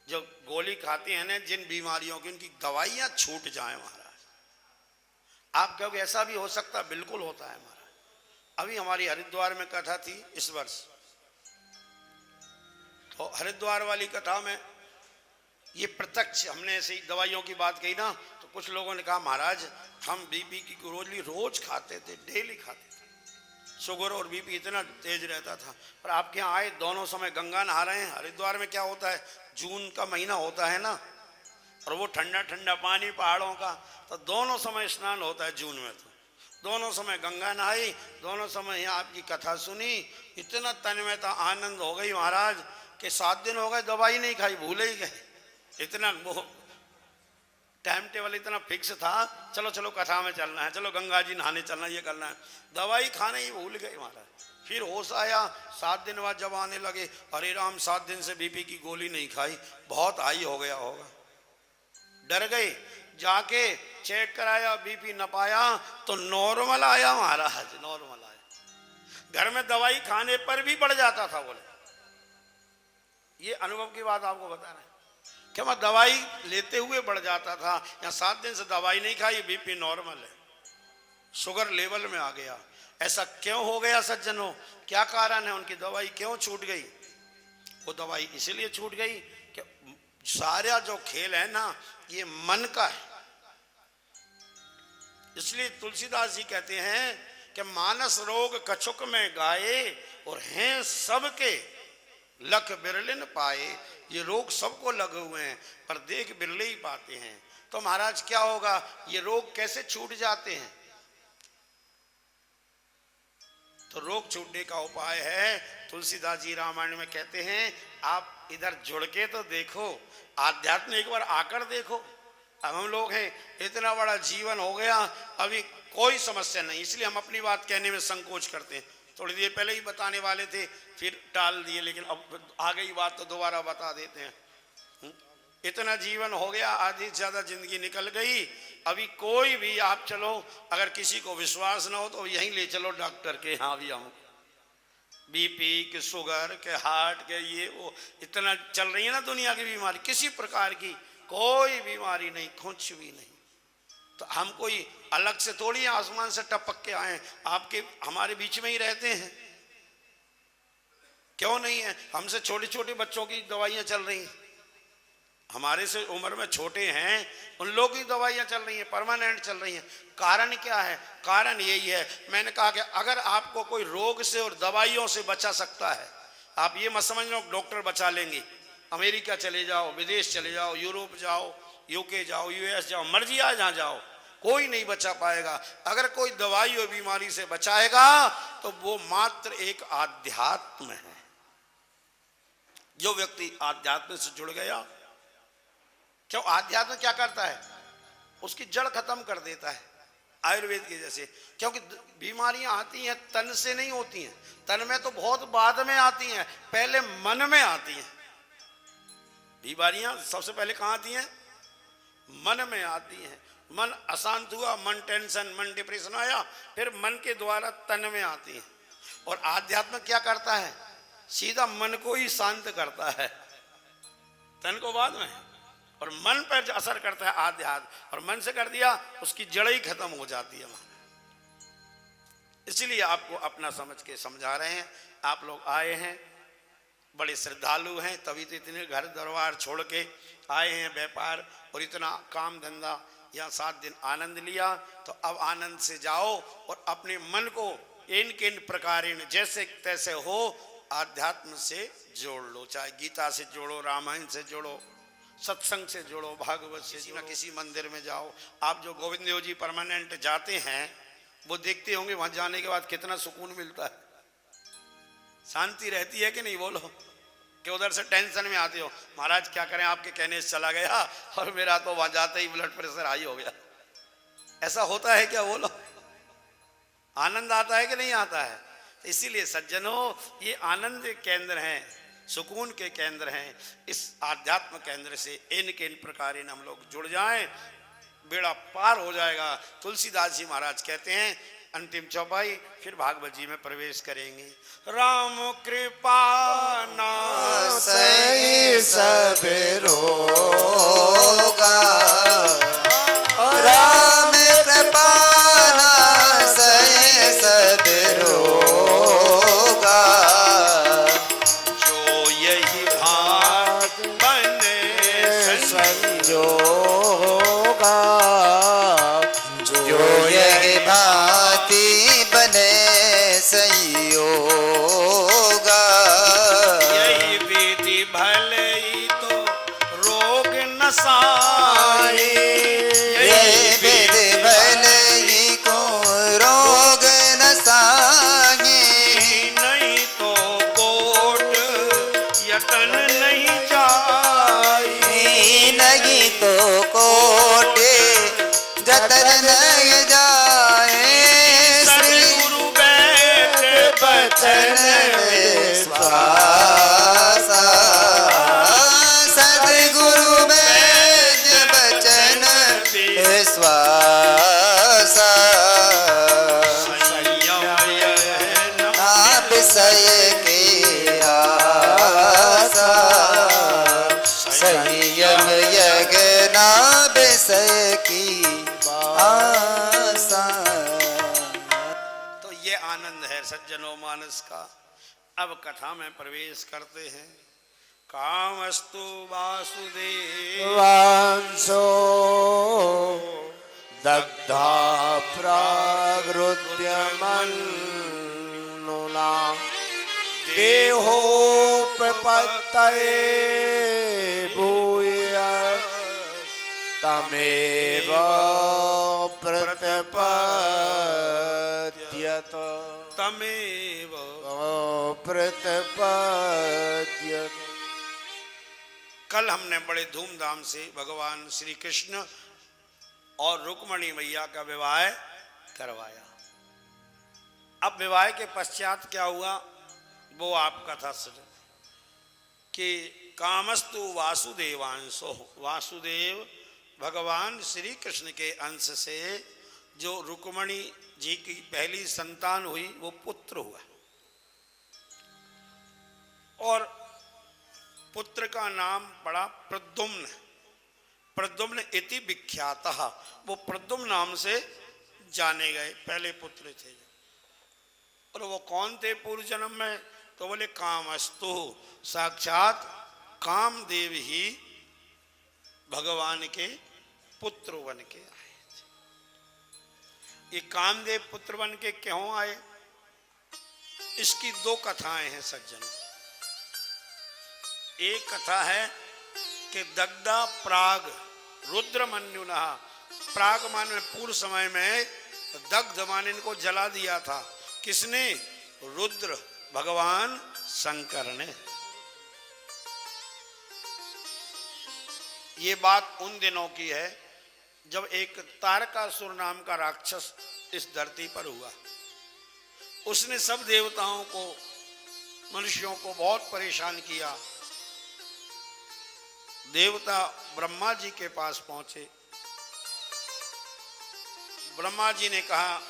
जो गोली खाते हैं ना जिन बीमारियों की, उनकी दवाइयां छूट जाएं महाराज। आप कहोगे ऐसा भी हो सकता? बिल्कुल होता है महाराज। अभी हमारी हरिद्वार में कथा थी इस वर्ष, तो हरिद्वार वाली कथा में ये प्रत्यक्ष हमने ऐसे ही दवाइयों की बात कही ना, तो कुछ लोगों ने कहा महाराज हम बीपी की गोली रोज खाते थे, डेली खाते थे, शुगर और बीपी इतना तेज रहता था। पर आपके यहाँ आए, दोनों समय गंगा नहा रहे हैं। हरिद्वार में क्या होता है, जून का महीना होता है ना, और वो ठंडा ठंडा पानी पहाड़ों का, तो दोनों समय स्नान होता है जून में। तो दोनों समय गंगा नहाई, दोनों समय यहाँ आपकी कथा सुनी, इतना तन्मयता आनंद हो गई महाराज कि 7 दिन हो गए दवाई नहीं खाई, भूल ही गए। इतना वो टाइम टेबल इतना फिक्स था, चलो चलो कथा में चलना है, चलो गंगा जी नहाने चलना, ये करना है, दवाई खाने ही भूल गए महाराज। फिर होश आया 7 दिन बाद जब आने लगे, अरे राम 7 दिन से बीपी की गोली नहीं खाई, बहुत हाई हो गया होगा। डर गए, जाके चेक कराया, बीपी न पाया तो नॉर्मल आया महाराज, नॉर्मल आया। घर में दवाई खाने पर भी बढ़ जाता था। बोले ये अनुभव की बात आपको बता रहे हैं कि मैं दवाई लेते हुए बढ़ जाता था। यहाँ 7 दिन से दवाई नहीं खाई, बीपी नॉर्मल है, शुगर लेवल में आ गया। ऐसा क्यों हो गया सज्जनों? क्या कारण है? उनकी दवाई क्यों छूट गई? वो दवाई इसलिए छूट गई कि सारा जो खेल है ना ये मन का है। इसलिए तुलसीदास जी कहते हैं कि मानस रोग कछुक में गाये और हैं सबके लख बिरलिन पाए। ये रोग सबको लगे हुए हैं पर देख बिरले ही पाते हैं। तो महाराज क्या होगा? ये रोग कैसे छूट जाते हैं? तो रोग छूटने का उपाय है, तुलसीदास जी रामायण में कहते हैं आप इधर जुड़ के तो देखो, आध्यात्म एक बार आकर देखो। अब हम लोग हैं, इतना बड़ा जीवन हो गया, अभी कोई समस्या नहीं, इसलिए हम अपनी बात कहने में संकोच करते हैं। थोड़ी देर पहले ही बताने वाले थे, फिर टाल दिए, लेकिन अब आ गई बात तो दोबारा बता देते हैं। इतना जीवन हो गया, आधी से ज्यादा जिंदगी निकल गई। अभी कोई भी आप चलो, अगर किसी को विश्वास ना हो तो यहीं ले चलो डॉक्टर के यहाँ भी हम, बीपी के, शुगर के, हार्ट के, ये वो इतना चल रही है ना दुनिया की बीमारी, किसी प्रकार की कोई बीमारी नहीं, कुछ भी नहीं। तो हम कोई अलग से थोड़ी आसमान से टपक के आए, आपके हमारे बीच में ही रहते हैं। क्यों नहीं है? हमसे छोटे छोटे बच्चों की दवाइयां चल रही हैं, हमारे से उम्र में छोटे हैं उन लोगों की दवाइयां चल रही हैं, परमानेंट चल रही हैं। कारण क्या है? कारण यही है, मैंने कहा कि अगर आपको कोई रोग से और दवाइयों से बचा सकता है, आप ये मत समझ लो डॉक्टर बचा लेंगे। अमेरिका चले जाओ, विदेश चले जाओ, यूरोप जाओ, यूके जाओ, यूएस जाओ, मर्जी आ जहाँ जाओ, कोई नहीं बचा पाएगा। अगर कोई दवाई और बीमारी से बचाएगा तो वो मात्र एक आध्यात्म है। जो व्यक्ति आध्यात्म से जुड़ गया, क्यों आध्यात्म क्या करता है? उसकी जड़ खत्म कर देता है, आयुर्वेद के जैसे। क्योंकि बीमारियां आती हैं तन से नहीं होती हैं, तन में तो बहुत बाद में आती हैं, पहले मन में आती हैं। बीमारियां सबसे पहले कहाँ आती हैं? मन में आती हैं। मन अशांत हुआ, मन टेंशन, मन डिप्रेशन आया, फिर मन के द्वारा तन में आती हैं। और आध्यात्म क्या करता है? सीधा मन को ही शांत करता है, तन को बाद में, और मन पर जो असर करता है आध्यात्म, और मन से कर दिया उसकी जड़ ही खत्म हो जाती है। इसलिए आपको अपना समझ के समझा रहे हैं। आप लोग आए हैं, बड़े श्रद्धालु हैं, तभी तो इतने घर दरबार छोड़ के आए हैं, व्यापार और इतना काम धंधा, यहाँ 7 दिन आनंद लिया। तो अब आनंद से जाओ और अपने मन को इन किन प्रकारेण जैसे तैसे हो आध्यात्म से जोड़ लो, चाहे गीता से जोड़ो, रामायण से जोड़ो, सत्संग से जोड़ो, भागवत से जोड़ो, किसी मंदिर में जाओ। आप जो गोविंद देव जी परमानेंट जाते हैं वो देखते होंगे वहां जाने के बाद कितना सुकून मिलता है, शांति रहती है कि नहीं? बोलो कि उधर से टेंशन में आते हो, महाराज क्या करें आपके कहने से चला गया और मेरा तो वहां जाते ही ब्लड प्रेशर हाई हो गया। ऐसा होता है क्या? बोलो, आनंद आता है कि नहीं आता है? तो इसीलिए सज्जनों, ये आनंद केंद्र हैं, सुकून के केंद्र हैं। इस आध्यात्म केंद्र से इन के इन प्रकार हम लोग जुड़ जाएं, बेड़ा पार हो जाएगा। तुलसीदास जी महाराज कहते हैं अंतिम चौपाई, फिर भागवत जी में प्रवेश करेंगे। राम कृपा सही सब रोगा, राम कृपा सही सब रोगा, जो यही भाग बने संजोगा, जो यही भांति बने सही होगा, यही विधि भले ही तो रोग नसाई, यही विधि भले ही को रोग न साही, नहीं तो कोट यतन नहीं जाई, नहीं तो कोटे जतन नहीं जाए, श्री गुरु बैठे बचन विश्वासा, सद्गुरु बैठ बचन विश्वासा, संयम यह न आप सय के आसा, संयम यज्ञ नाभ सय की आसा। तो ये आनंद है सज्जनों मानस का। अब कथा में प्रवेश करते हैं। कामस्तु वासुदेव वांसो दग्धा प्रागृत्य मन्नुना, देहो प्रपत्तये भूय तमेव प्रतिपद्यत, तमेव। प्रतिपद्यत। कल हमने बड़े धूमधाम से भगवान श्री कृष्ण और रुक्मणी मैया का विवाह करवाया। अब विवाह के पश्चात क्या हुआ वो आप कथा सुनो कि कामस्तु वासुदेवांशो, वासुदेव भगवान श्री कृष्ण के अंश से जो रुक्मणी जी की पहली संतान हुई वो पुत्र हुआ, और पुत्र का नाम पड़ा प्रद्युम्न। प्रद्युम्न इति विख्यातः, वो प्रद्युम्न नाम से जाने गए, पहले पुत्र थे। और वो कौन थे पूर्व जन्म में? तो बोले कामस्तु, साक्षात कामदेव ही भगवान के पुत्र बन के आए थे। ये कामदेव पुत्र बन के क्यों आए, इसकी दो कथाएं हैं सज्जनों। एक कथा है कि दग्धा प्राग रुद्र मन्युना, प्राग माने पूर्व समय में, दग्ध माने इनको जला दिया था। किसने? रुद्र भगवान शंकर ने। ये बात उन दिनों की है जब एक तारकासुर नाम का राक्षस इस धरती पर हुआ। उसने सब देवताओं को, मनुष्यों को बहुत परेशान किया। देवता ब्रह्मा जी के पास पहुंचे। ब्रह्मा जी ने कहा,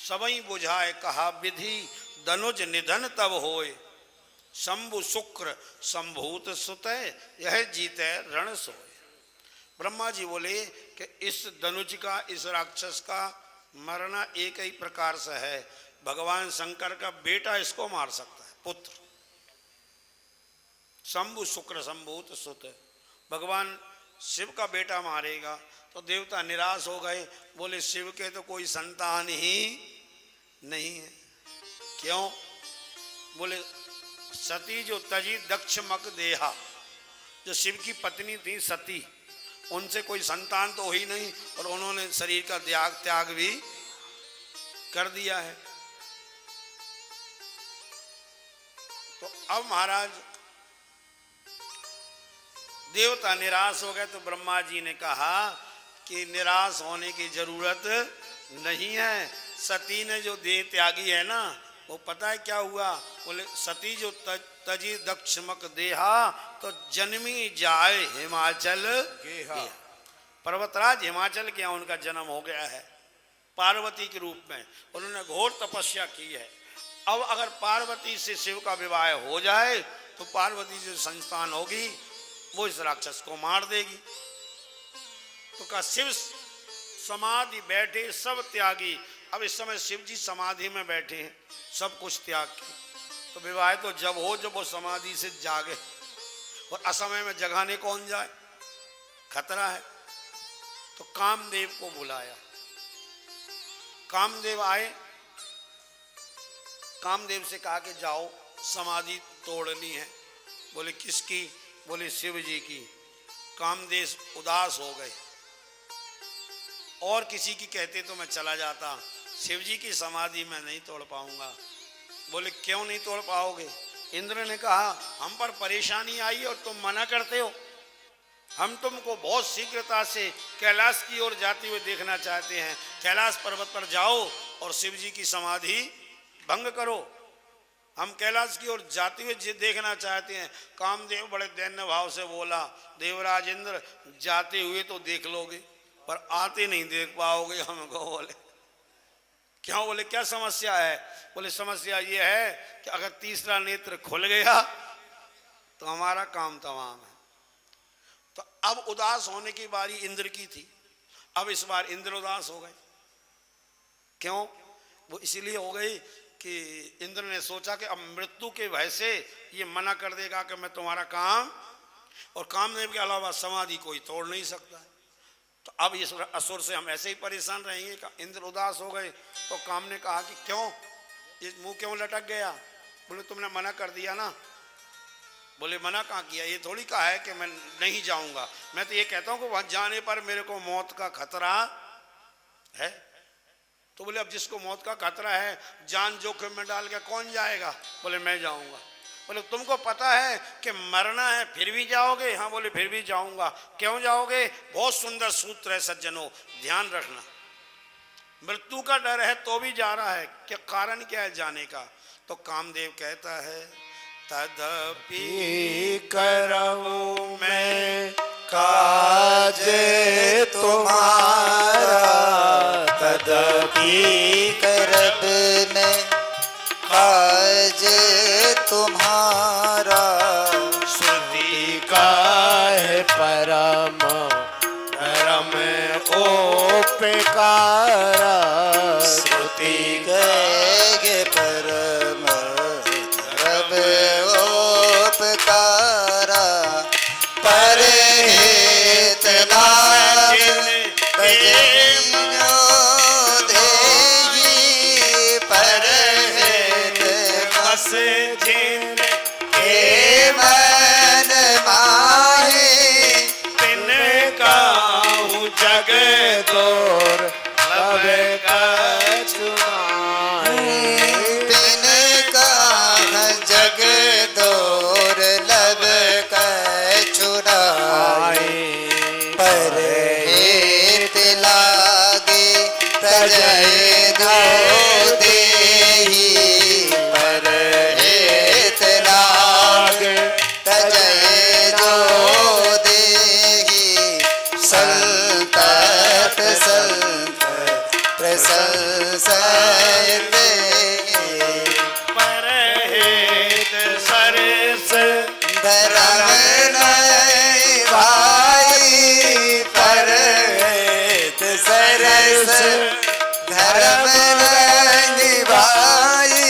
सबई बुझाए कहा विधि, धनुज निधन तब होए, शंभु शुक्र संभूत सुतय, यह जीते रण सोए। ब्रह्मा जी बोले कि इस धनुज का, इस राक्षस का मरना एक ही प्रकार से है, भगवान शंकर का बेटा इसको मार सकता है, पुत्र। शंभु शुक्र संभूत सुत, भगवान शिव का बेटा मारेगा। तो देवता निराश हो गए, बोले शिव के तो कोई संतान ही नहीं है। क्यों? बोले सती जो तजी दक्षमक देहा, जो शिव की पत्नी थी सती, उनसे कोई संतान तो ही नहीं और उन्होंने शरीर का त्याग भी कर दिया है। तो अब महाराज देवता निराश हो गए, तो ब्रह्मा जी ने कहा कि निराश होने की जरूरत नहीं है। सती ने जो देह त्यागी है ना, वो पता है क्या हुआ? बोले सती जो तजी दक्षमक देहा, तो जन्मी जाए हिमाचल गेहा। पर्वतराज हिमाचल के यहाँ उनका जन्म हो गया है पार्वती के रूप में। उन्होंने घोर तपस्या की है। अब अगर पार्वती से शिव का विवाह हो जाए तो पार्वती जो संतान होगी वो इस राक्षस को मार देगी। तो कहा शिव समाधि बैठे सब त्यागी। अब इस समय शिव जी समाधि में बैठे हैं, सब कुछ त्याग के। तो विवाह तो जब हो जब वो समाधि से जागे, और असमय में जगाने कौन जाए, खतरा है। तो कामदेव को बुलाया। कामदेव आए, कामदेव से कहा कि जाओ समाधि तोड़नी है। बोले किसकी? बोले शिव जी की। कामदेव उदास हो गए, और किसी की कहते तो मैं चला जाता, शिव जी की समाधि मैं नहीं तोड़ पाऊंगा। बोले क्यों नहीं तोड़ पाओगे? इंद्र ने कहा हम पर परेशानी आई और तुम मना करते हो। हम तुमको बहुत शीघ्रता से कैलाश की ओर जाते हुए देखना चाहते हैं। कैलाश पर्वत पर जाओ और शिव जी की समाधि भंग करो। हम कैलाश की ओर जाते हुए देखना चाहते हैं। कामदेव बड़े दैन्य भाव से बोला, देवराज इंद्र जाते हुए तो देख लोगे पर आते नहीं देख पाओगे हमको। बोले क्यों? बोले क्या समस्या है? बोले समस्या ये है कि अगर तीसरा नेत्र खुल गया तो हमारा काम तमाम है। तो अब उदास होने की बारी इंद्र की थी। अब इस बार इंद्र उदास हो गए। क्यों? वो इसीलिए हो गई कि इंद्र ने सोचा कि अब मृत्यु के भय से ये मना कर देगा कि मैं तुम्हारा काम, और कामदेव के अलावा समाधि कोई तोड़ नहीं सकता। तो अब इस असुर से हम ऐसे ही परेशान रहेंगे। इंद्र उदास हो गए। तो काम ने कहा कि क्यों, ये मुंह क्यों लटक गया? बोले तुमने मना कर दिया ना। बोले मना कहाँ किया? ये थोड़ी कहा है कि मैं नहीं जाऊंगा। मैं तो ये कहता हूँ कि वहां जाने पर मेरे को मौत का खतरा है। तो बोले अब जिसको मौत का खतरा है, जान जोखिम में डाल के कौन जाएगा? बोले मैं जाऊंगा। बोले तुमको पता है कि मरना है फिर भी जाओगे? हाँ। बोले फिर भी जाऊंगा। क्यों जाओगे? बहुत सुंदर सूत्र है सज्जनों, ध्यान रखना। मृत्यु का डर है तो भी जा रहा है, क्या कारण क्या है जाने का? तो कामदेव कहता है तदपि करऊं मैं काज तुम्हारा, तदपि करब मैं काज तुम्हारा। श्रुति का है परम धर्म ओपकारा, श्रुति गए परम धर्म ओपकारा। परहित लाभ तजो देहि, परहित बस जिन के मन माहे। तिन काहू जग तोर लब कछुआए, तिन का जग दौर लब कछुआए। परहित लागे तजय जो देहि, परहित लागे तजय जो देहि। संतत संत प्रशंसय देहि, परहित सरस धर्म नहीं भाई। परहित सरस धर्म नहीं भाई।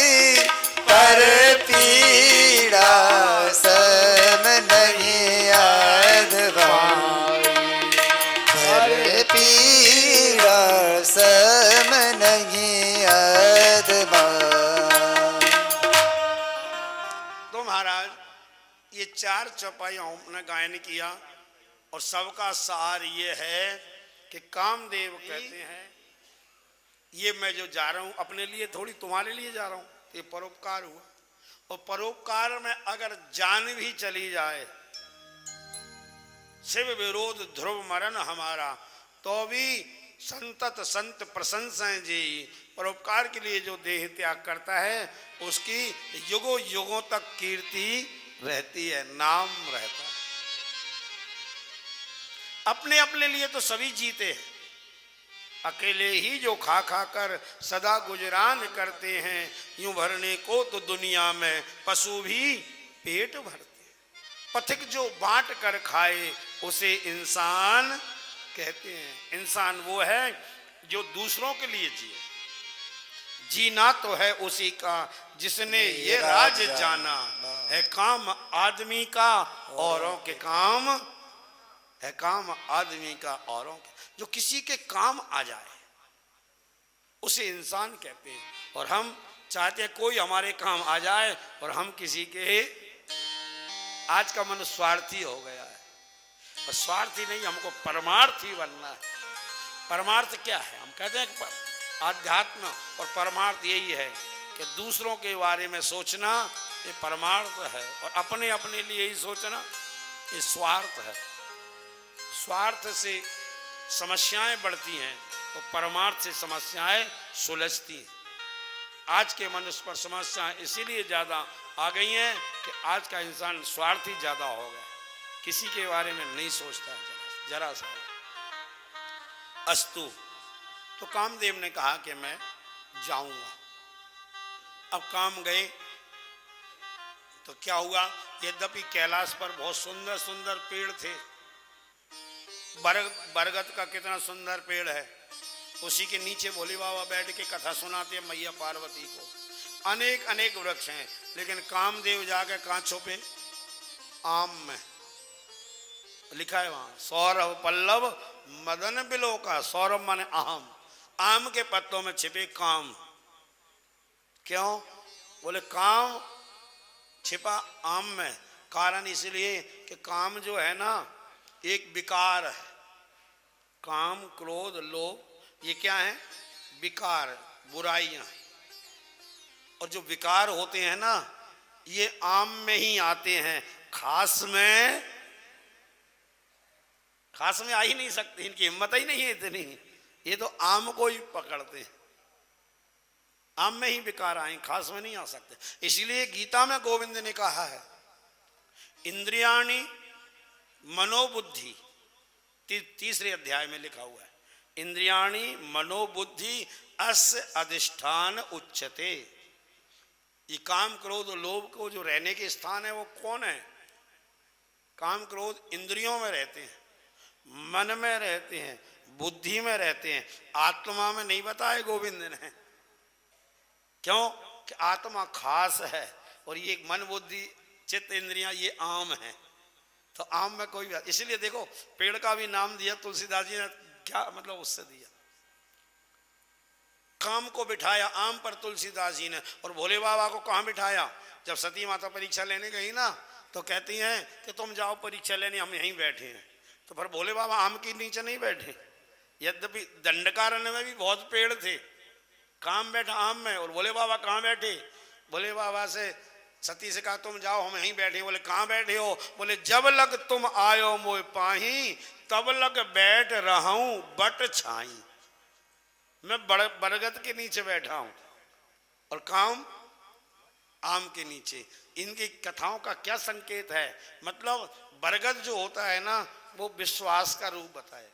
पर पीड़ा सम नहीं आद भाई, पर पीड़ा सम नहीं आद 4 चौपाइयों ने गायन किया और सबका सार ये है कि कामदेव कहते हैं ये मैं जो जा रहा हूं अपने लिए थोड़ी तुम्हारे लिए जा रहा हूं, ये परोपकार हुआ। और परोपकार में अगर जान भी चली जाए, शिव विरोध ध्रुव मरण हमारा, तो भी संतत संत प्रशंसाएं जी। परोपकार के लिए जो देह त्याग करता है उसकी युगों युगों तक कीर्ति रहती है, नाम रहता है। अपने अपने लिए तो सभी जीते हैं, अकेले ही जो खा खा कर सदा गुजरान करते हैं, यूं भरने को तो दुनिया में पशु भी पेट भरते हैं। पथिक जो बांट कर खाए उसे इंसान कहते हैं। इंसान वो है जो दूसरों के लिए जिए। जीना तो है उसी का जिसने ये राज जाना, है काम आदमी का औरों के काम, है काम आदमी का औरों के, जो किसी के काम आ जाए उसे इंसान कहते हैं। और हम चाहते हैं कोई हमारे काम आ जाए और हम किसी के। आज का मन स्वार्थी हो गया है, और स्वार्थी नहीं, हमको परमार्थी बनना है। परमार्थ क्या है? हम कहते हैं कि आध्यात्म और परमार्थ यही है कि दूसरों के बारे में सोचना ये परमार्थ है, और अपने अपने लिए ही सोचना ये स्वार्थ है। स्वार्थ से समस्याएं बढ़ती हैं और परमार्थ से समस्याएं सुलझती हैं। आज के मनुष्य पर समस्याएं इसीलिए ज़्यादा आ गई हैं कि आज का इंसान स्वार्थी ज़्यादा हो गया, किसी के बारे में नहीं सोचता है जरा सा। अस्तु, तो कामदेव ने कहा कि मैं जाऊंगा। अब काम गए तो क्या हुआ? यद्यपि कैलाश पर बहुत सुंदर सुंदर पेड़ थे, बरगद का कितना सुंदर पेड़ है, उसी के नीचे भोले बाबा बैठ के कथा सुनाते हैं मैया पार्वती को। अनेक अनेक वृक्ष हैं, लेकिन कामदेव जाके कहाँ छुपे? आम में। लिखा है वहां, सौरभ पल्लव मदन बिलो का। सौरभ माने आम, आम के पत्तों में छिपे काम। क्यों? बोले काम छिपा आम में। कारण इसलिए कि काम जो है ना एक विकार है। काम क्रोध लोभ ये क्या है? विकार, बुराइयां। और जो विकार होते हैं ना ये आम में ही आते हैं, खास में आ ही नहीं सकते, इनकी हिम्मत ही नहीं है इतनी। ये तो आम को ही पकड़ते हैं, आम में ही विकार आए, खास में नहीं आ सकते। इसीलिए गीता में गोविंद ने कहा है इंद्रियाणि मनोबुद्धि, तीसरे अध्याय में लिखा हुआ है, इंद्रियाणि मनोबुद्धि अस्य अधिष्ठान उच्यते। ये काम क्रोध लोभ को जो रहने के स्थान है वो कौन है? काम क्रोध इंद्रियों में रहते हैं, मन में रहते हैं, बुद्धि में रहते हैं, आत्मा में नहीं बताया गोविंद ने। क्यों? कि आत्मा खास है और ये मन बुद्धि चित्त इंद्रियां ये आम है। तो आम में कोई, इसलिए देखो पेड़ का भी नाम दिया तुलसीदास जी ने, क्या मतलब उससे दिया। काम को बिठाया आम पर तुलसीदास जी ने, और भोले बाबा को कहाँ बिठाया? जब सती माता परीक्षा लेने गई ना तो कहती हैं कि तुम जाओ परीक्षा लेने, हम यहीं बैठे हैं। तो फिर भोले बाबा आम के नीचे नहीं बैठे, यद्यपि दंडकारण्य में भी बहुत पेड़ थे, काम बैठा आम में, और भोले बाबा कहाँ बैठे? भोले बाबा से सती से कहा तुम जाओ, हम यहीं बैठे। बोले कहाँ बैठे हो? बोले जब लग तुम आयो मोय पाही, तब लग बैठ रहूं बट छाई। मैं बरगद के नीचे बैठा हूं और काम आम के नीचे। इनकी कथाओं का क्या संकेत है? मतलब बरगद जो होता है ना वो विश्वास का रूप बताया।